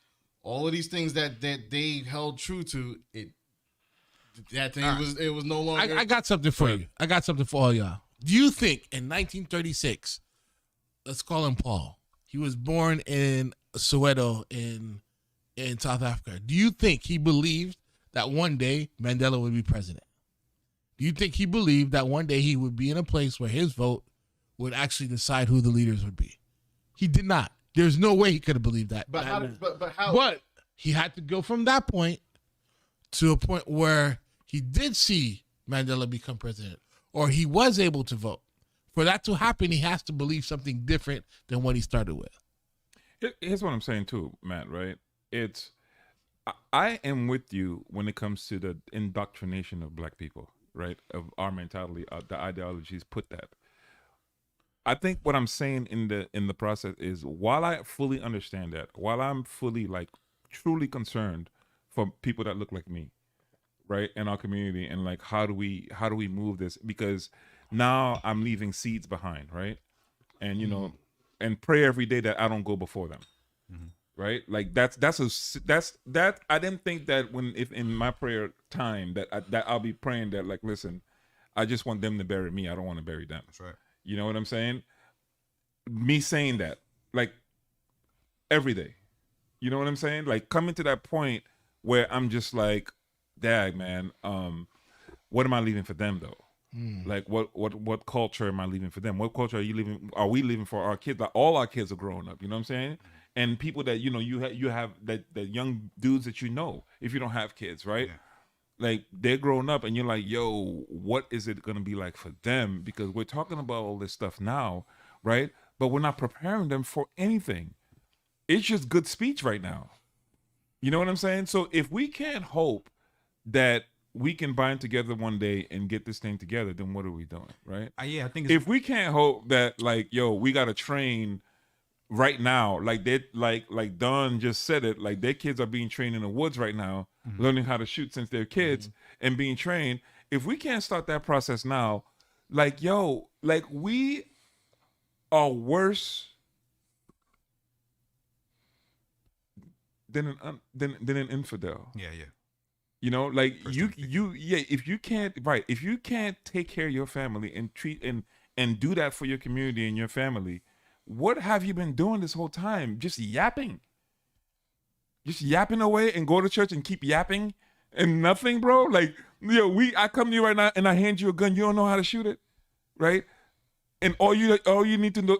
all of these things that they held true to. It was no longer. I got something for you. I got something for all y'all. Do you think in 1936, let's call him Paul, he was born in Soweto in South Africa. Do you think he believed that one day Mandela would be president? Do you think he believed that one day he would be in a place where his vote would actually decide who the leaders would be? He did not. There's no way he could have believed that. But how? But he had to go from that point to a point where he did see Mandela become president, or he was able to vote. For that to happen, he has to believe something different than what he started with. Here's what I'm saying too, Matt, right? I am with you when it comes to the indoctrination of black people, right? Of our mentality, the ideologies put that. I think what I'm saying in the process is, while I fully understand that, while I'm fully truly concerned for people that look like me, right, in our community, and how do we move this, because now I'm leaving seeds behind, right, and and pray every day that I don't go before them, right, that I didn't think that if in my prayer time that I'll be praying that listen, I just want them to bury me, I don't want to bury them. That's right. You know what I'm saying? Me saying that every day, you know what I'm saying? Coming to that point where I'm just dag, man, what am I leaving for them though? What culture am I leaving for them? What culture are we leaving for our kids? All our kids are growing up, you know what I'm saying? And people that you have that young dudes that if you don't have kids, right? Yeah. They're growing up, and you're like, yo, what is it gonna be like for them? Because we're talking about all this stuff now, right? But we're not preparing them for anything. It's just good speech right now. You know what I'm saying? So if we can't hope that we can bind together one day and get this thing together, then what are we doing, right? I think if we can't hope that we gotta train right now, like Don just said it, their kids are being trained in the woods right now, learning how to shoot since they're kids, and being trained. If we can't start that process now, we are worse than an infidel. Yeah. If you can't take care of your family and treat and do that for your community and your family, what have you been doing this whole time? Just yapping away and go to church and keep yapping and nothing, bro. I come to you right now and I hand you a gun, you don't know how to shoot it, right? And all you need to know,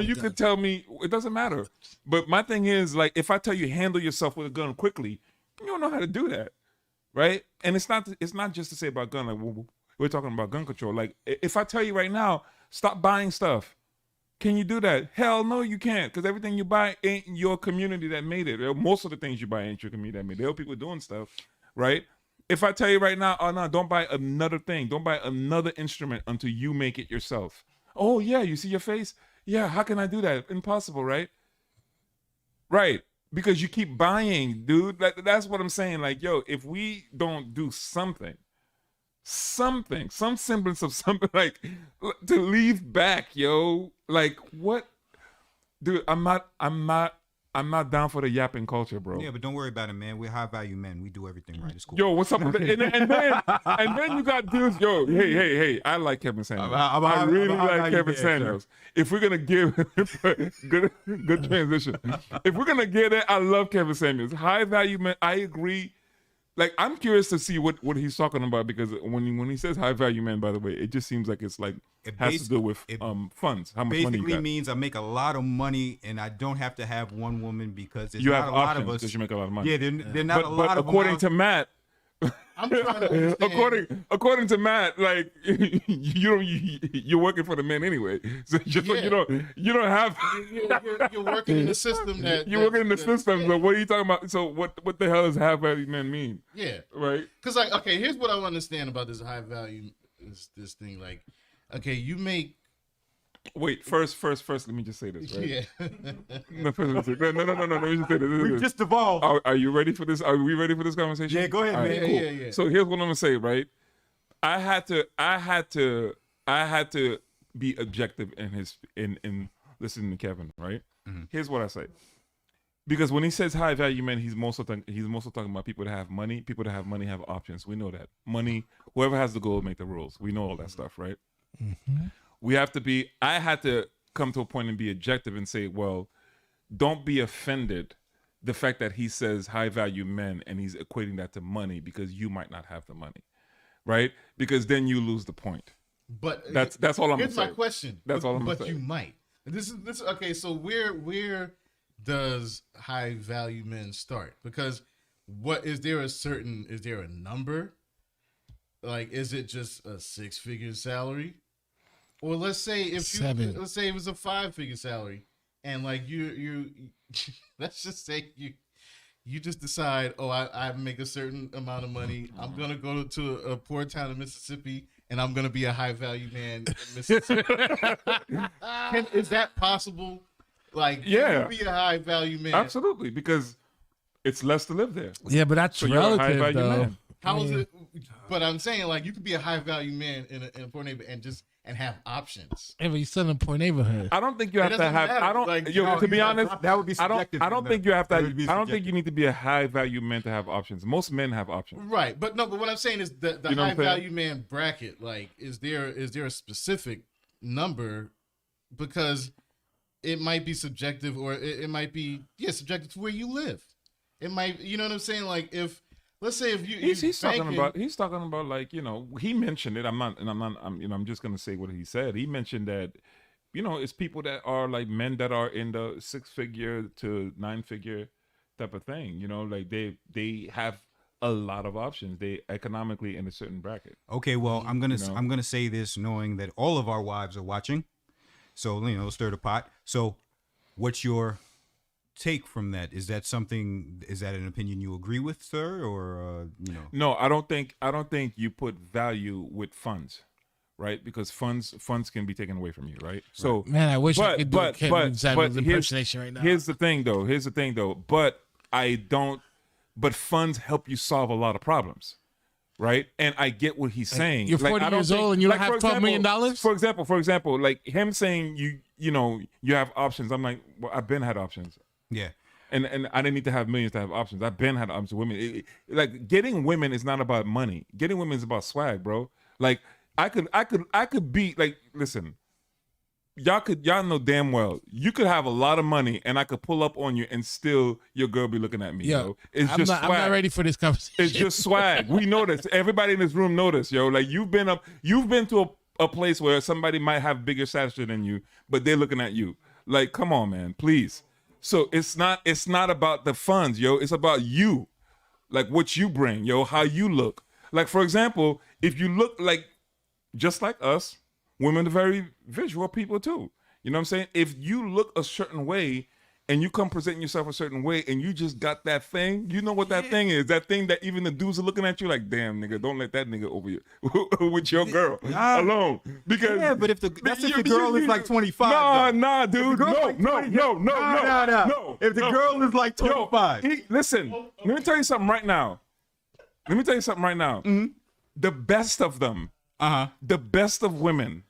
you can tell me, it doesn't matter. But my thing is, if I tell you handle yourself with a gun quickly, you don't know how to do that, right? And it's not just to say about gun. We're talking about gun control. If I tell you right now, stop buying stuff, can you do that? Hell no, you can't, because everything you buy ain't your community that made it. Most of the things you buy ain't your community that made it. There are people doing stuff, right? If I tell you right now, oh no, don't buy another thing. Don't buy another instrument until you make it yourself. Oh yeah, you see your face? Yeah, how can I do that? Impossible, right? Right. Because you keep buying, dude. That's what I'm saying. Like, yo, if we don't do something, some semblance of something, like to leave back, yo. Like what? Dude, I'm not down for the yapping culture, bro. Yeah, but don't worry about it, man. We're high value men. We do everything right. It's cool. Yo, what's up with that? And then you got dudes. Yo, hey. I like Kevin Samuels. I really like Kevin Samuels. If we're gonna give good transition. If we're gonna get it, I love Kevin Samuels. High value men. I agree. Like, I'm curious to see what he's talking about, because when he says high value man, by the way, it just seems like it's like has to do with funds. How much money you got. Basically means I make a lot of money and I don't have to have one woman because there's you not have a lot options of us. because you make a lot of money. Yeah, they're not a lot but of according to Matt, I'm trying to understand. according to Matt, like you're working for the men anyway, so you don't have. You're working in the system you're working in the system. So what are you talking about? So what the hell does high value men mean? Yeah, right. Because like, okay, here's what I understand about this high value this thing. Like, okay, you make. Wait, first, let me just say this, right? Yeah. No. Let me just say this. We just evolved. Are you ready for this? Are we ready for this conversation? Yeah, go ahead, man. Cool. Yeah. So here's what I'm gonna say, right? I had to be objective in listening to Kevin, right? Mm-hmm. Here's what I say. Because when he says high value men, he's mostly talking about people that have money. People that have money have options. We know that. Money, whoever has the goal make the rules. We know all that stuff, right? Mm-hmm. I had to come to a point and be objective and say, well, don't be offended the fact that he says high value men and he's equating that to money, because you might not have the money, right? Because then you lose the point. But that's all I'm gonna say. Here's my question. That's all I'm gonna say. But you might. This is okay. So where does high value men start? Because is there a number? Like, is it just a 6-figure salary? Or let's say it was a 5-figure salary, and like you let's just say you just decide, oh, I make a certain amount of money. I'm gonna go to a poor town in Mississippi, and I'm gonna be a high value man in Mississippi. Is that possible? Like, yeah, can you be a high value man? Absolutely, because it's less to live there. Yeah, but that's So you're a relative, high-value though. man. How is it? But I'm saying, like, you could be a high value man in a poor neighborhood and have options. Yeah, but you're still in a poor neighborhood. I don't think you have to doesn't have. matter. I don't. Like, To be honest, that would be subjective. I don't think you have to. That would be I don't think subjective. you need to be a high value man to have options. Most men have options. Right, but what I'm saying is the You know what high I'm saying? value man bracket. Like, is there a specific number? Because it might be subjective, or it might be subjective to where you live. It might, you know what I'm saying? Like, if let's say if He's talking about like, he mentioned it. I'm just gonna say what he said. He mentioned that, it's people that are like men that are in the 6-figure to 9-figure type of thing. Like they have a lot of options. They economically in a certain bracket. Okay, well, I'm gonna say this knowing that all of our wives are watching, so stir the pot. So, what's your take from that? Is that an opinion you agree with, sir, or No, I don't think you put value with funds, right? Because funds can be taken away from you, right? So, Man, I wish I could do a Kevin Samuels impersonation right now. Here's the thing though. But funds help you solve a lot of problems, right? And I get what he's saying. You're 40 years old and you don't have $12 million? For example, like him saying you have options. I'm like, well, I've been had options. yeah. And I didn't need to have millions to have options. I've been had options with women. Like, getting women is not about money. Getting women is about swag, bro. Like, I could be like, listen, y'all know damn well you could have a lot of money and I could pull up on you and still your girl be looking at me. Yo, I'm not ready for this conversation. It's just swag. We know this. Everybody in this room know this, yo. Like, you've been to a place where somebody might have bigger stature than you, but they're looking at you. Like, come on, man, please. So it's not about the funds, yo. It's about you, like what you bring, yo, how you look. Like, for example, if you look like just like us, women are very visual people too. You know what I'm saying? If you look a certain way and you come presenting yourself a certain way, and you just got that thing. You know what that thing is? That thing that even the dudes are looking at you like, damn, nigga, don't let that nigga over you with your girl alone. Because yeah, but if the girl is like 25, nah, dude, no. If the girl is like 25, listen, let me tell you something right now. Mm-hmm. The best of them, the best of women,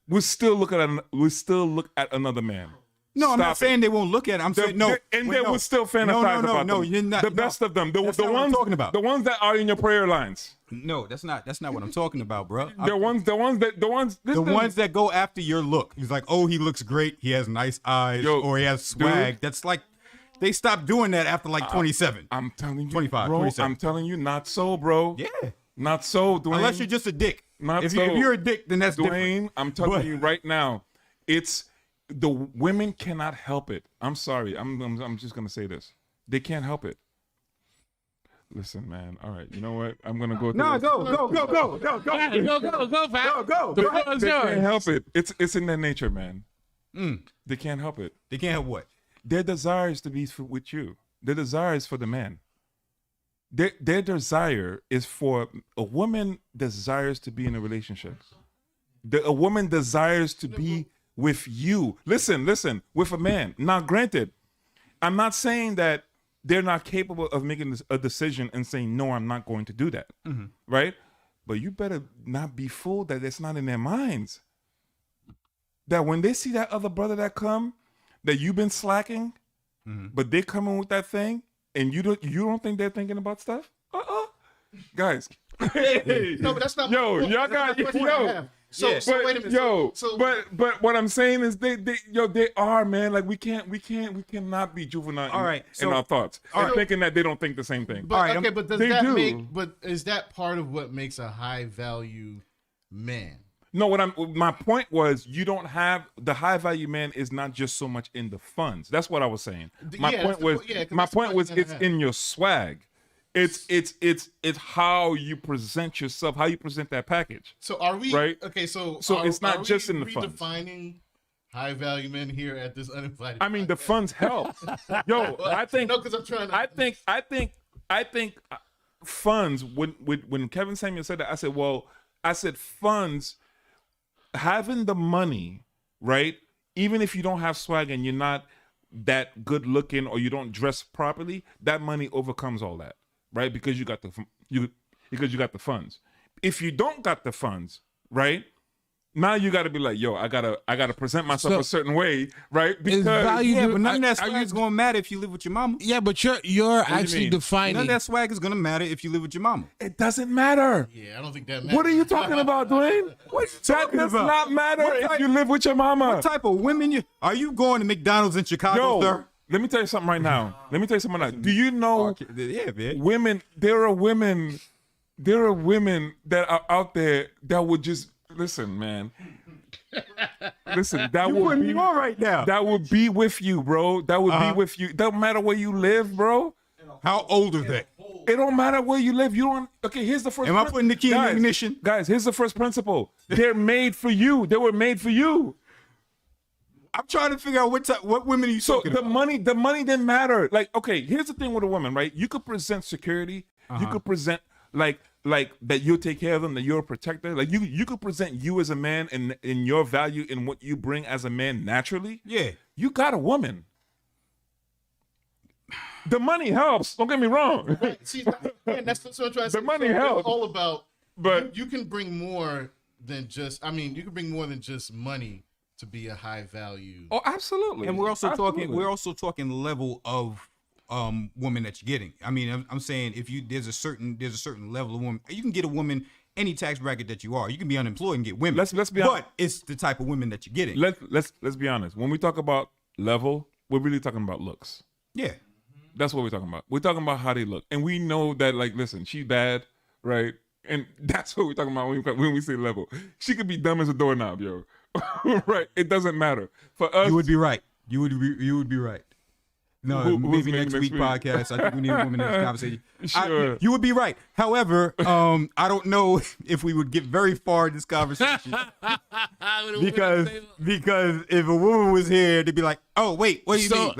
will still look at another man. No, I'm not saying they won't look at it. I'm saying no, and they will still fantasize about them. No, you're not. The best of them, the ones I'm talking about. the ones that are in your prayer lines. No, that's not what I'm talking about, bro. The ones that go after your look. He's like, oh, he looks great. He has nice eyes, or he has swag. Dude, that's like, they stopped doing that after like 27. I'm telling you, 25, bro. 27. I'm telling you, not so, bro. Yeah, not so, Dwayne. Unless you're just a dick. If So. you're a dick, then that's Dwayne, different. I'm telling you right now, it's the women cannot help it. I'm sorry. I'm just gonna say this. They can't help it. Listen, man. All right. You know what? I'm gonna go. No, go, Go, Val. go. They can't help it. It's in their nature, man. They can't help it. They can't help what? Their desire is to be with you. Their desire is for the man. Their desire is for a woman desires to be in a relationship. A woman desires to be with you. Listen, with a man. Now, granted, I'm not saying that they're not capable of making a decision and saying, no, I'm not going to do that. Right? But you better not be fooled that it's not in their minds. That when they see that other brother that come, that you've been slacking, but they come in with that thing, and you don't think they're thinking about stuff? Guys. No, but that's not. Y'all got So wait a minute. But what I'm saying is they are, man. Like we cannot be juvenile in our thoughts and thinking that they don't think the same thing. But but does that make? But is that part of what makes a high value man? No, my point was you don't have the high value man is not just so much in the funds. That's what I was saying. My point was it's in your swag. It's how you present yourself, how you present that package. So are we right? Okay, so it's not just in the funds. Redefining high value men here at this Uninvited. I mean, the funds help. Yo, I think. No, because I'm trying to. I think funds. When Kevin Samuel said that, I said funds. Having the money, right? Even if you don't have swag and you're not that good looking or you don't dress properly, that money overcomes all that, right? Because you got the funds. If you don't got the funds, right? Now you got to be like, yo, I gotta present myself a certain way, right? Because but none of that swag is gonna matter if you live with your mama. Yeah, but you're actually defining. None of that swag is gonna matter if you live with your mama. It doesn't matter. Yeah, I don't think that matters. What are you talking about, Dwayne? That does not matter if you live with your mama. What type of women are you going to McDonald's in Chicago, sir? Let me tell you something right now. Do you know women? There are women that are out there that would just listen, man. Listen, that would be right now. That would be with you, bro. That would be with you. Doesn't matter where you live, bro. How old are they? It don't matter where you live. You don't. Okay, here's the first. Am I putting the key in the ignition? Guys, here's the first principle. They're made for you. They were made for you. I'm trying to figure out what women are you talking about? The money didn't matter. Like, okay, here's the thing with a woman, right? You could present security. You could present like that you'll take care of them, that you're a protector. Like you could present you as a man and in your value and what you bring as a man naturally. Yeah. You got a woman. The money helps. Don't get me wrong. Right. See, that's what I'm trying to say. The money helps. It's all about, but you can bring more than just. I mean, you can bring more than just money to be a high value. Oh, absolutely. And we're also talking level of woman that you're getting. I mean, I'm saying if there's a certain level of woman, you can get a woman any tax bracket that you are. You can be unemployed and get women. Let's be honest. But it's the type of women that you're getting. Let's be honest. When we talk about level, we're really talking about looks. Yeah. That's what we're talking about. We're talking about how they look. And we know that, like, listen, she's bad, right? And that's what we're talking about when we say level. She could be dumb as a doorknob, yo. Right? It doesn't matter. For us, you would be right. You would be right. No, Who's maybe making next next week week? podcast. I think we need a woman in this conversation. Sure. You would be right. However, I don't know if we would get very far in this conversation because if a woman was here, they'd be like, "Oh, wait, what do you mean?"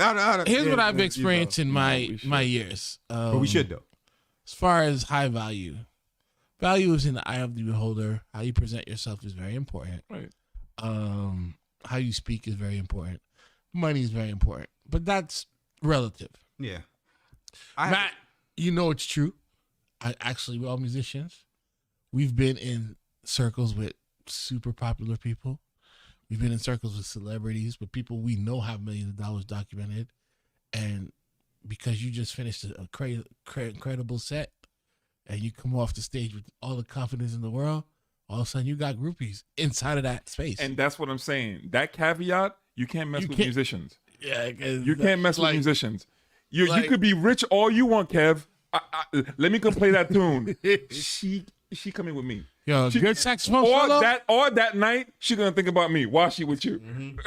Here's what I've Yeah, experienced in my we my years. But we should though. As far as high value, value is in the eye of the beholder. How you present yourself is very important. Right. How you speak is very important. Money is very important, but that's relative. Yeah. Matt, you know it's true. We're all musicians. We've been in circles with super popular people. We've been in circles with celebrities, with people we know have millions of dollars documented. And because you just finished a incredible set and you come off the stage with all the confidence in the world, all of a sudden you got groupies inside of that space. And that's what I'm saying. That caveat, you can't mess with musicians. Yeah, you can't mess with musicians. You could be rich all you want, Kev. Let me go play that tune. She coming with me. Yo, good saxophone or solo? that night she gonna think about me while she with you.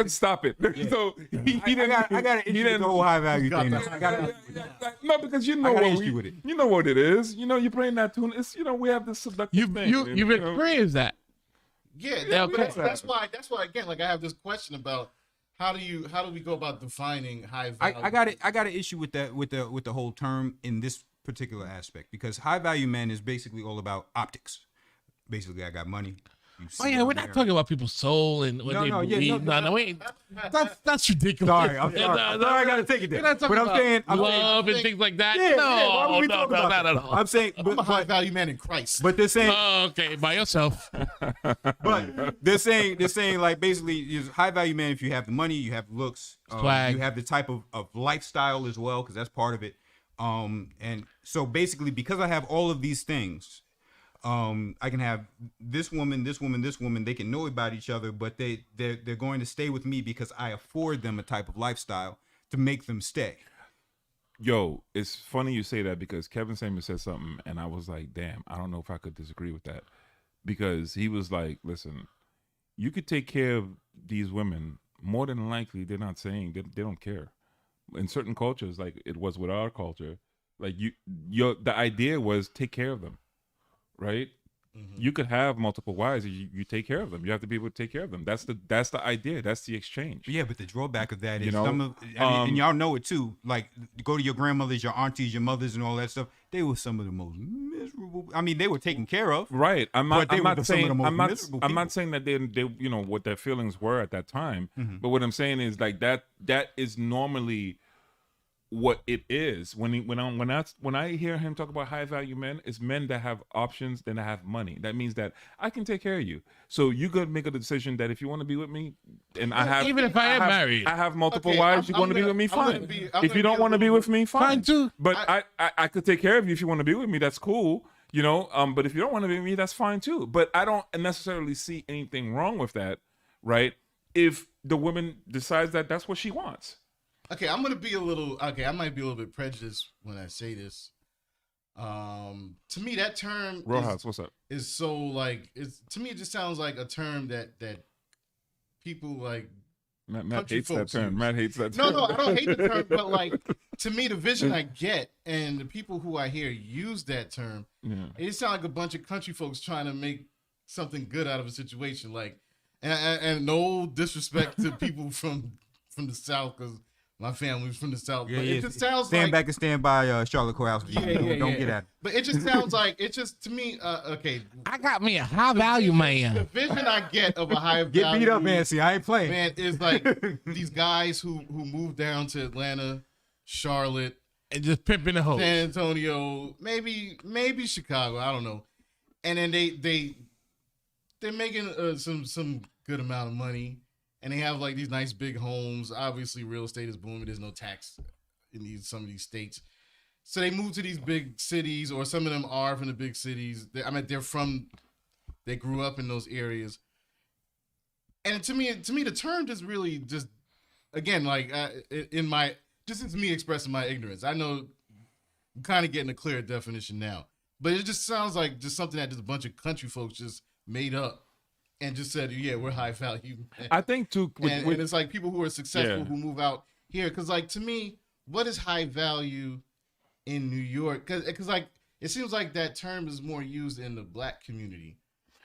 Stop it. Yeah. So he didn't. I got an issue with the whole high value thing. No, because you know I got what an issue with it. you know what it is. You know, you're playing that tune. It's we have this seductive thing. You've experienced that. Yeah, okay. that's why again, like I have this question about how do we go about defining high value? I got an issue with that with the whole term in this particular aspect because high value man is basically all about optics. Basically, I got money. Oh yeah, we're not talking about people's soul and what they believe. No, wait, that's ridiculous. Sorry, I'm sorry. I gotta take it there. But I'm saying love and things like that. Yeah, why would we No, talk about not that? at all. I'm saying, I'm a high value man in Christ. but they're saying, Okay, by yourself. but they're saying like basically, is high value man if you have the money, you have looks, Swag. you have the type of lifestyle as well, because that's part of it. And so basically, because I have all of these things. I can have this woman. They can know about each other, but they're going to stay with me because I afford them a type of lifestyle to make them stay. Yo, it's funny you say that because Kevin Samuel said something, and I was like, damn, I don't know if I could disagree with that. Because he was like, listen, you could take care of these women. More than likely, they're not saying they don't care. In certain cultures, like it was with our culture, like the idea was take care of them. Right, you could have multiple wives. You take care of them. You have to be able to take care of them. That's the idea. That's the exchange. Yeah, but the drawback of that is some of, and y'all know it too. Like go to your grandmothers, your aunties, your mothers, and all that stuff. They were some of the most miserable. I mean, they were taken care of. Right. I'm not saying that they what their feelings were at that time. But what I'm saying is like that is normally what it is. When I hear him talk about high value men, it's men that have options, then that have money. That means that I can take care of you. So you could make a decision that if you want to be with me, and I have even if I am married, I have multiple wives. You want to be with me, fine. If you don't want to be with me, fine too. But I could take care of you if you want to be with me. That's cool. But if you don't want to be with me, that's fine too. But I don't necessarily see anything wrong with that, right? If the woman decides that that's what she wants. Okay, I might be a little bit prejudiced when I say this. To me, that term Rojas, what's up? Is so like to me it just sounds like a term that people like Matt hates that term. Matt hates that term. No, I don't hate the term, but like to me, the vision I get and the people who I hear use that term, it just sounds like a bunch of country folks trying to make something good out of a situation. Like, and no disrespect to people from the South, because my family's from the South. Yeah, but yeah. it just sounds stand like back and stand by Charlotte Courthouse. Don't get at it. But it just sounds like it just to me. Okay, I got me a high value man. the vision I get of a high Get value beat up, Ansy. I ain't playing. man is like these guys who moved down to Atlanta, Charlotte, And just pimping the hoes. San Antonio, maybe Chicago. I don't know. And then they're making some good amount of money, and they have like these nice big homes. Obviously, real estate is booming. There's no tax in some of these states, so they move to these big cities, or some of them are from the big cities. They grew up in those areas, and to me, the term just really just again like it's me expressing my ignorance. I know I'm kind of getting a clear definition now. But it just sounds like just something that just a bunch of country folks just made up and just said, yeah, we're high value. I think too. And it's like people who are successful who move out here. Because like to me, what is high value in New York? Because like it seems like that term is more used in the black community.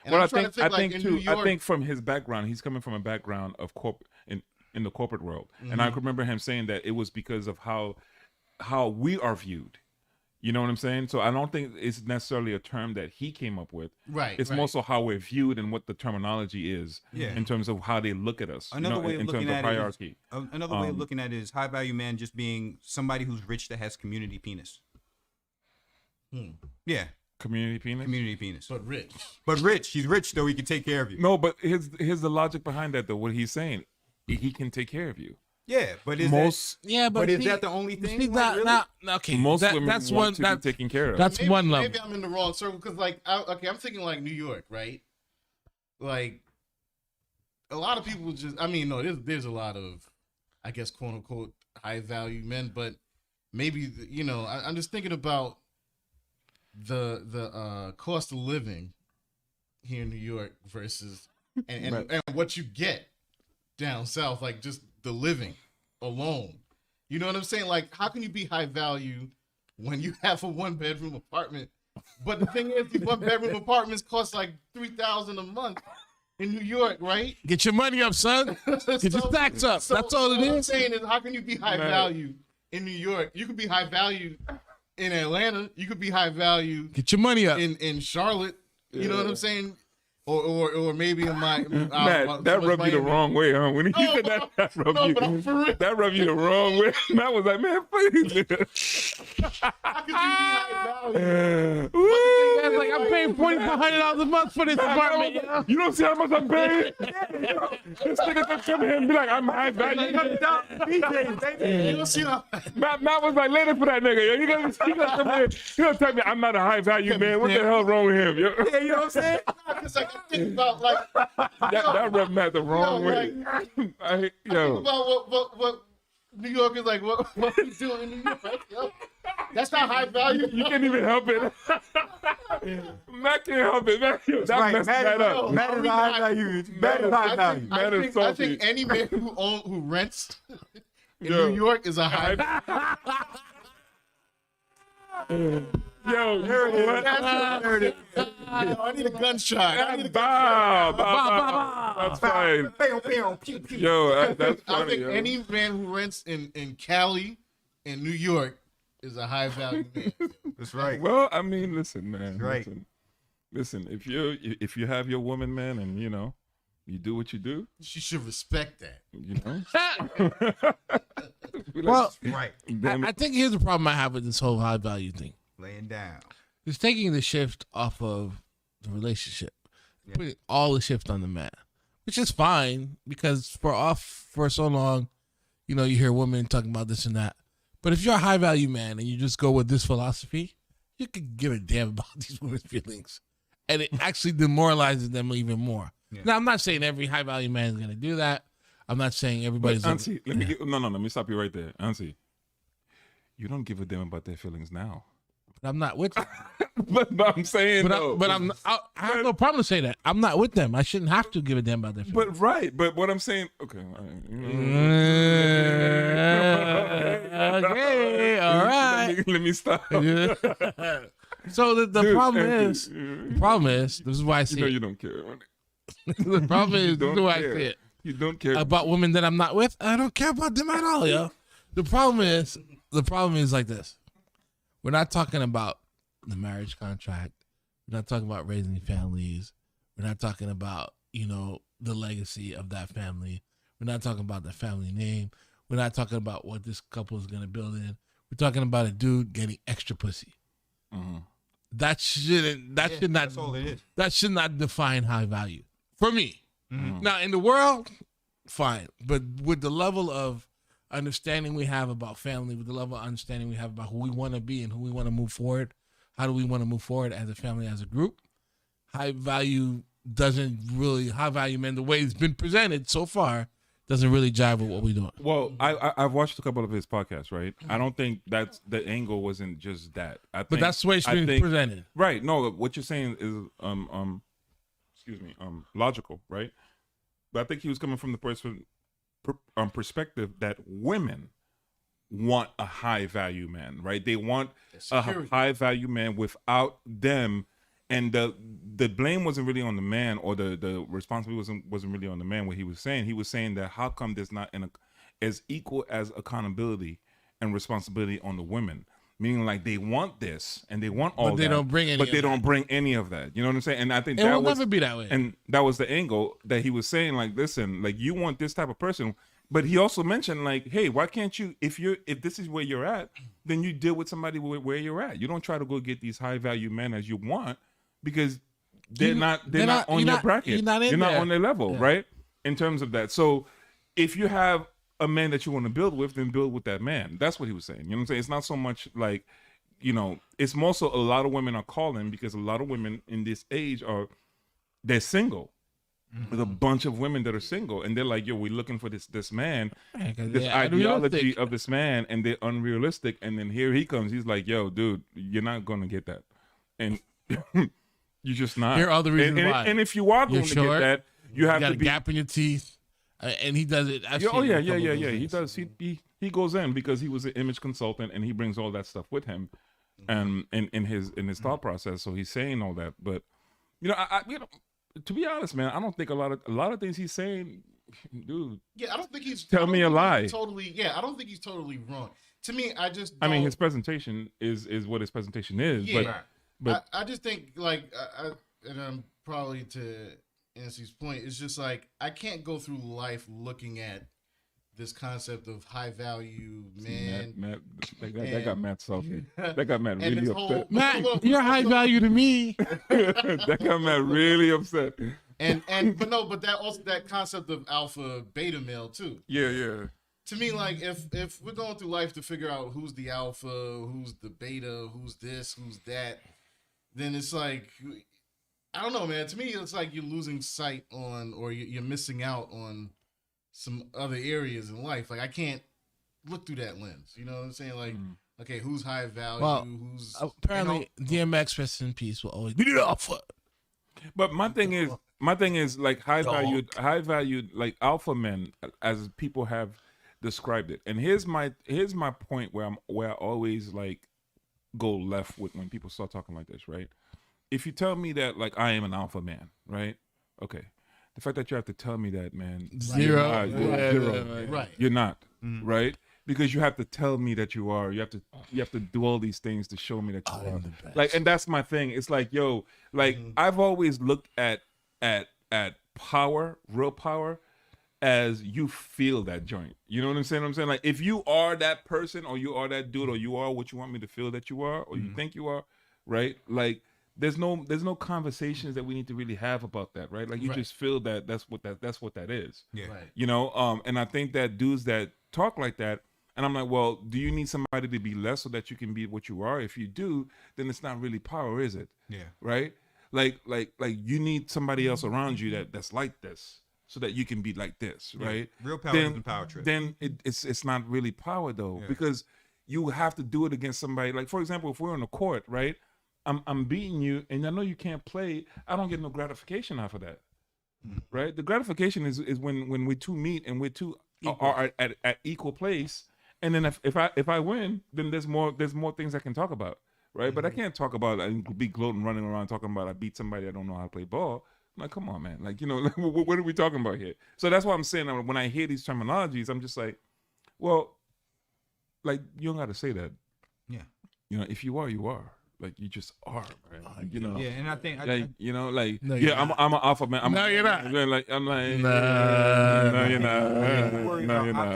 And Well, I'm I trying to think like, in New York, I think from his background, he's coming from a background of in the corporate world, and I remember him saying that it was because of how we are viewed. You know what I'm saying? So I don't think it's necessarily a term that he came up with. Right. It's more so how we're viewed and what the terminology is in terms of how they look at us. Another way of looking at hierarchy. Another way of looking at it is high value man just being somebody who's rich that has community penis. Yeah. Community penis. but rich. But rich. He's rich though. He can take care of you. No, but here's the logic behind that though. What he's saying, he can take care of you. Yeah, but is but is that the only thing? See, okay, Most women that's want one to that, be taken care of. That's one level. Maybe I'm in the wrong circle because, like, I'm thinking like New York, right? Like, a lot of people just, I mean, no, there's a lot of, I guess, quote unquote, high value men, but maybe, you know, I'm just thinking about the cost of living here in New York versus and what you get down south, like just the living alone. You know what I'm saying? Like, how can you be high value when you have a 1-bedroom apartment? But the thing is, these 1-bedroom apartments cost like $3,000 a month in New York, right? Get your money up, son. Get your stacks up. That's all it is. What I'm saying is, how can you be high value in New York? You could be high value in Atlanta. You could be high value. Get your money up in Charlotte. You know what I'm saying? Or maybe in my Matt, that rubbed you the wrong way, huh? When you said that rubbed you the wrong way. Matt was like, man, please. How could you be high value? That's like, I'm paying $4,500 a month for this apartment. You don't see how much I'm paying? This nigga can come here and be like, I'm high value. You don't see how. Matt was like, later for that nigga. Yo. He gonna come here. He gonna tell me I'm not a high value man. What the hell wrong with him? Yo? Yeah, you know what I'm saying? Because I can think about like that rubbed Matt the wrong way. Think about what New York is like. What we do in New York? Yo, that's not high value. You can't even help it. Matt can't help it. Matt, that messed Matt up. Matt is high value. Matt is high value. Matt is salty. I think any man who rents in New York is a high value. Yo, what? I need a gunshot. That's fine. Yo, that's funny. I think any man who rents in Cali and New York is a high value man. That's right. Well, I mean, listen, man. Right. Listen. If you have your woman, man, and you know, you do what you do, She should respect that. you know. Well, Right. I think here's the problem I have with this whole high value thing. Laying down. It's taking the shift off of the relationship, putting all the shift on the man, which is fine because for so long, you know, you hear women talking about this and that. But if you're a high value man and you just go with this philosophy, you could give a damn about these women's feelings, and it actually demoralizes them even more. Yeah. Now, I'm not saying every high value man is going to do that. I'm not saying everybody's. Ansy, let me stop you right there, Ansy. You don't give a damn about their feelings now. But I'm not with them. but I'm saying, I have no problem to say that. I'm not with them. I shouldn't have to give a damn about their feelings. But what I'm saying, okay, okay, all right. Let me stop. So the problem is, this is why I say you don't care. The problem is, this is why I say it. You don't care about women that I'm not with. I don't care about them at all, yo. The problem is like this. We're not talking about the marriage contract. We're not talking about raising families. We're not talking about, you know, the legacy of that family. We're not talking about the family name. We're not talking about what this couple is going to build in. We're talking about a dude getting extra pussy. Mm-hmm. That should not. That's all it is. That should not define high value for me. Mm-hmm. Now, in the world, fine. But with the level of understanding we have about family, with the level of understanding we have about who we want to be and who we want to move forward, how do we want to move forward as a family, as a group, high value men, the way it's been presented so far, doesn't really jive with what we're doing. Well, I've watched a couple of his podcasts, right? I don't think that's the angle wasn't just that. But that's the way it's been presented. Right. No, what you're saying is logical, right? But I think he was coming from the perspective that women want a high value man, right? They want a Security. high value man without them, and the blame wasn't really on the man, or the responsibility wasn't really on the man. What he was saying that how come there's not as equal as accountability and responsibility on the women, meaning like they want this and they want all, but they that, don't bring any. but of they that. don't bring any of that. You know what I'm saying? And I think It that will was never be that way. and that was the angle that he was saying. Like, listen, like you want this type of person, but he also mentioned like, hey, why can't you? If this is where you're at, then you deal with somebody where you're at. You don't try to go get these high value men as you want, because they're not on your bracket. You're not on their level, Yeah. right? In terms of that. So if you have a man that you want to build with, then build with that man. That's what he was saying. You know what I'm saying? It's not so much like, you know, it's more so a lot of women are calling because a lot of women in this age they're single. There's a bunch of women that are single, and they're like, yo, we're looking for this man, Man, 'cause this they're ideology unrealistic. of this man, and they're unrealistic. And then here he comes. He's like, yo, dude, you're not going to get that. And you're just not. Here are all the reasons and, why. and if you are going You're to short, get that, you have got to a be. gap in your teeth, and he does it. I've Yeah, oh seen yeah, a couple yeah. of those He things. does. He goes in because he was an image consultant, and he brings all that stuff with him, and in his thought process. So he's saying all that, but you know, to be honest, man, I don't think a lot of things he's saying, dude. Yeah, I don't think he's. Tell I don't me a think lie. he's Totally. Yeah, I don't think he's totally wrong. To me, I just. I mean, don't- his presentation is what his presentation is, Yeah, but I just think like, and I'm probably to Ansy's point. It's just like I can't go through life looking at this concept of high value man. Matt, that got Matt salty. That got Matt And really this upset. whole- Matt, you're high value to me. That got Matt really upset. but that also that concept of alpha beta male too. Yeah. To me, like if we're going through life to figure out who's the alpha, who's the beta, who's this, who's that, then it's like, I don't know, man. To me, it's like you're losing sight on, or you're missing out on some other areas in life. Like I can't look through that lens. You know what I'm saying? Like, okay, who's high value? Well, who's Apparently, DMX rest in peace will always be the alpha. But my thing is like high valued like alpha men, as people have described it. And here's my point where I always like go left with when people start talking like this, right? If you tell me that like I am an alpha man, right? Okay. The fact that you have to tell me that, man, Zero. you're zero. right. You're not, right? Because you have to tell me that you are. You have to do all these things to show me that you are. Like, and that's my thing. It's like, yo, like I've always looked at power, real power, as you feel that joint. You know what I'm saying? Like, if you are that person, or you are that dude, or you are what you want me to feel that you are, or you think you are, right? Like, there's no conversations that we need to really have about that, right? Like, you just feel that that's what that is. Yeah. Right. You know, and I think that dudes that talk like that, and I'm like, well, do you need somebody to be less so that you can be what you are? If you do, then it's not really power, is it? Yeah. Right? Like you need somebody else around you that's like this, so that you can be like this, right? Real power isn't power trip. Then it's not really power though, because you have to do it against somebody. Like, for example, if we're on the court, right? I'm beating you, and I know you can't play. I don't get no gratification off of that, right? The gratification is when we two meet and we two are at equal place, and then if I win, then there's more things I can talk about, right? But I can't talk about and be gloating, running around talking about I beat somebody I don't know how to play ball. I'm like, come on, man, like, you know, like, what are we talking about here? So that's why I'm saying when I hear these terminologies, I'm just like, well, like, you don't got to say that. Yeah. You know, if you are, you are. Like, you just are, man. Like, you know. Yeah, and I think Like, you know, like, No, yeah, you're I'm an alpha man. No, you're not. Like, I'm like, Nah, no, you're not. we worry No, about you're not.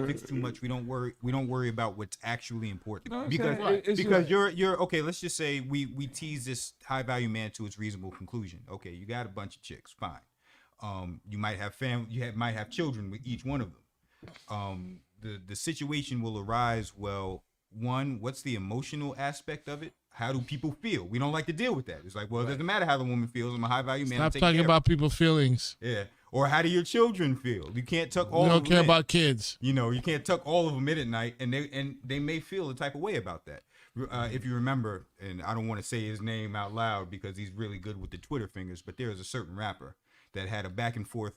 optics too much. We don't worry about what's actually important. You know what I'm because saying? It's because just- you're okay. Let's just say we tease this high value man to its reasonable conclusion. Okay, you got a bunch of chicks, fine. You might have family. Might have children with each one of them. The situation will arise. Well, one, what's the emotional aspect of it? How do people feel? We don't like to deal with that. It's like, well, it doesn't matter how the woman feels. I'm a high value man. Stop talking about people's feelings. Yeah. Or how do your children feel? You can't tuck all. We of don't them care in. about kids. You know, you can't tuck all of them in at night, and they may feel a type of way about that. If you remember, and I don't want to say his name out loud because he's really good with the Twitter fingers, but there is a certain rapper that had a back and forth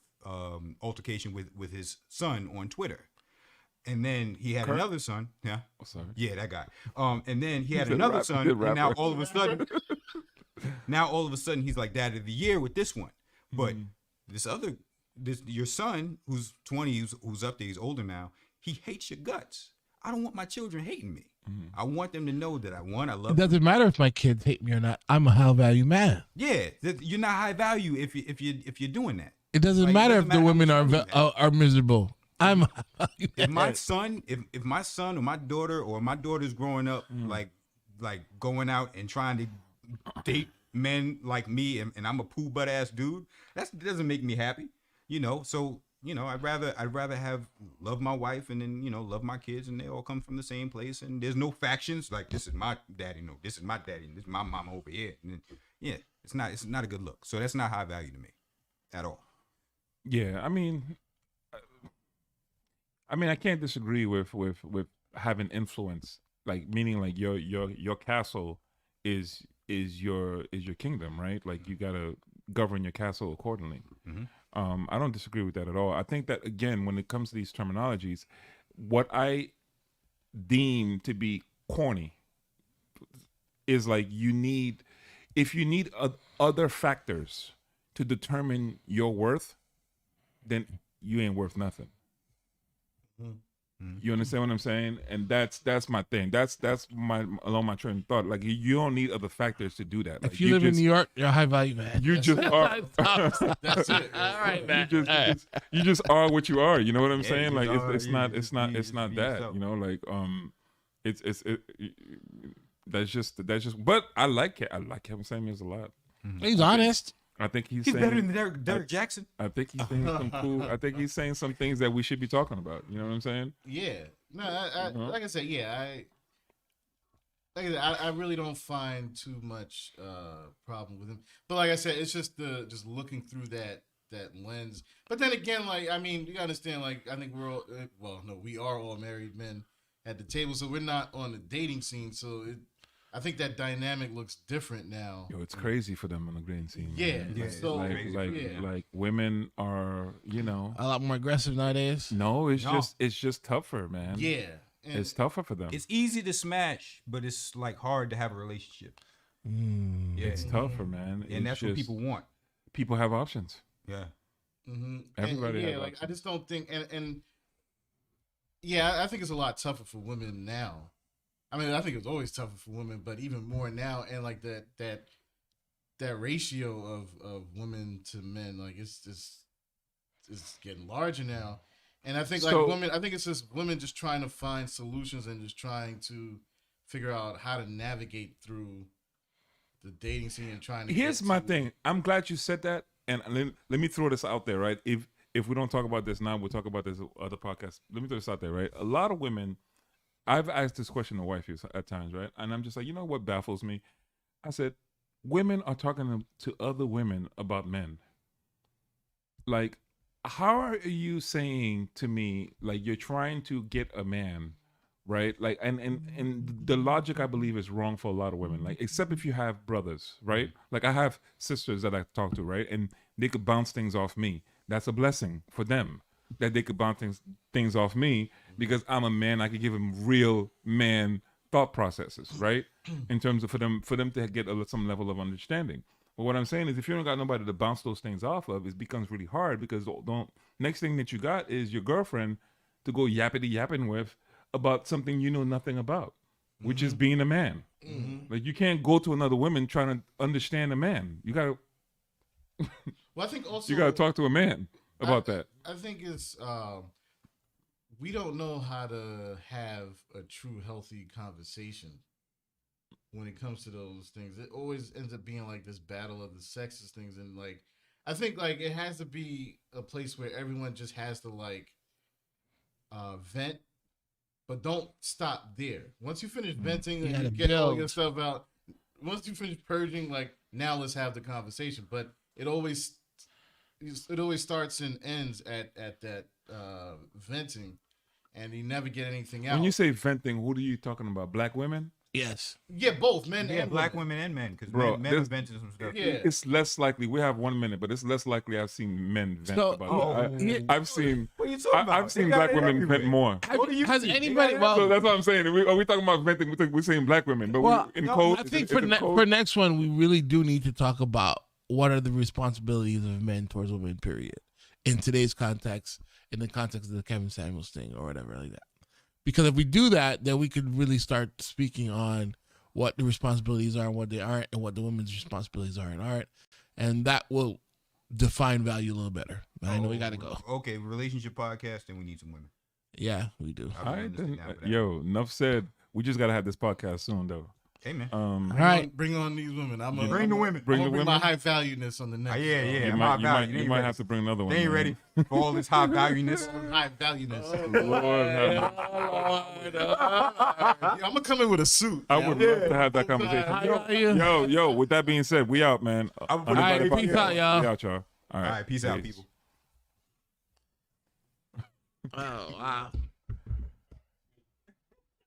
altercation with his son on Twitter. And then he had another son. Yeah. Oh, sorry. Yeah, that guy. And then he had He's a another rapper, son. good And now rapper. all of a sudden, he's like dad of the year with this one. But your son, who's 20, who's up there, he's older now. He hates your guts. I don't want my children hating me. I want them to know that I love It doesn't matter if my kids hate me or not. I'm a high value man. Yeah, you're not high value if you're doing that. It doesn't Like, matter it if doesn't the matter women how much money you are miserable. I'm a high value If man. my son, if my son or my daughter's growing up like going out and trying to date men like me and I'm a poo butt ass dude, that doesn't make me happy. So I'd rather have love my wife and then love my kids and they all come from the same place and there's no factions like this is my daddy, no, this is my daddy, and this is my mama over here. And then, it's not a good look. So that's not high value to me at all. Yeah, I mean, I can't disagree with having influence, like meaning like your castle is your kingdom, right? Like you gotta govern your castle accordingly. I don't disagree with that at all. I think that again, when it comes to these terminologies, what I deem to be corny is like if you need other factors to determine your worth, then you ain't worth nothing. You understand what I'm saying? And that's my thing. That's along my train of thought. Like you don't need other factors to do that. Like, If you live in New York, you're a high value man. you just are. That's it. All right, man. You just are what you are. You know what I'm Yeah, saying? you Like are, it's you not just that. yourself. Like that's just. But I like Kevin Samuels a lot. He's honest. I think he's Better saying. than Derek Jackson. I think he's saying some cool. I think he's saying some things that we should be talking about. You know what I'm saying? Yeah. No, like I said, I really don't find too much problem with him. But like I said, it's just just looking through that lens. But then again, like I mean, you gotta understand. Like I think we're all we are all married men at the table, so we're not on the dating scene. So I think that dynamic looks different now. Yo, it's crazy for them on the green scene. Yeah, man. yeah, so Like women are, A lot more aggressive nowadays. No, it's just tougher, man. yeah, and It's tougher for them. It's easy to smash, but it's like hard to have a relationship. Yeah, It's tougher, man. and that's what people want. People have options. Yeah. Everybody and, has like options. I just don't think and yeah, I think it's a lot tougher for women now. I mean, I think it was always tougher for women, but even more now. And like that ratio of women to men, like it's getting larger now. And I think women, I think it's just women just trying to find solutions and just trying to figure out how to navigate through the dating scene and trying to. Here's my thing. I'm glad you said that, and let me throw this out there, right? If we don't talk about this now, we'll talk about this other podcast. Let me throw this out there, right? A lot of women. I've asked this question to wifey at times, right? And I'm just like, you know what baffles me? I said, women are talking to other women about men. Like, how are you saying to me, like, you're trying to get a man, right? Like, and the logic, I believe, is wrong for a lot of women. Like, except if you have brothers, right? Like, I have sisters that I talk to, right? And they could bounce things off me. That's a blessing for them. That they could bounce things off me because I'm a man. I could give them real man thought processes, right? In terms of for them to get some level of understanding. But what I'm saying is, if you don't got nobody to bounce those things off of, it becomes really hard because next thing that you got is your girlfriend to go yapping with about something you know nothing about, which is being a man. Like you can't go to another woman trying to understand a man. You gotta. Well, I think also you gotta talk to a man about that. I think it's we don't know how to have a true healthy conversation when it comes to those things. It always ends up being like this battle of the sexes things, and like I think like it has to be a place where everyone just has to like vent, but don't stop there. Once you finish venting and you get all your stuff out, once you finish purging, like now let's have the conversation. But it always starts and ends at that venting, and you never get anything out. When you say venting, who are you talking about? Black women? Yes. Yeah, both men Yeah, and black women. women and men, because Bro, men there's- invented some stuff. Yeah. It's less likely. We have 1 minute, but it's less likely I've seen men vent So- about it. I've seen. What are you talking about? I've seen They got black it women everywhere. vent more. What do you Has see? They anybody? got it Well, So that's what I'm saying. Are we talking about venting? We're saying black women, but Well, in no, code. I think is it code? for next one, we really do need to talk about what are the responsibilities of men towards women. Period. In today's context, in the context of the Kevin Samuels thing or whatever like that. Because if we do that, then we could really start speaking on what the responsibilities are and what they aren't, and what the women's responsibilities are and aren't, and that will define value a little better. But I know we got to go. Okay, relationship podcast, and we need some women. Yeah, we do. I'll be All on right, this thing then. now for that. Yo, enough said. We just gotta have this podcast soon, though. Hey man, All right. Bring on these women. I'm bring gonna the women. Bring the bring my women. high valueness on the next. Yeah, yeah. You I'm might, high you value. might, They you ain't might ready. have to bring another one. They ain't man. ready for all this high valueness. High valueness. Lord, have- I'm gonna come in with a suit. I would love to have that conversation. Yo. With that being said, we out, man. I would put it All right, back peace up. out, y'all. We out, y'all. All right, All right, peace out, people. Oh, wow.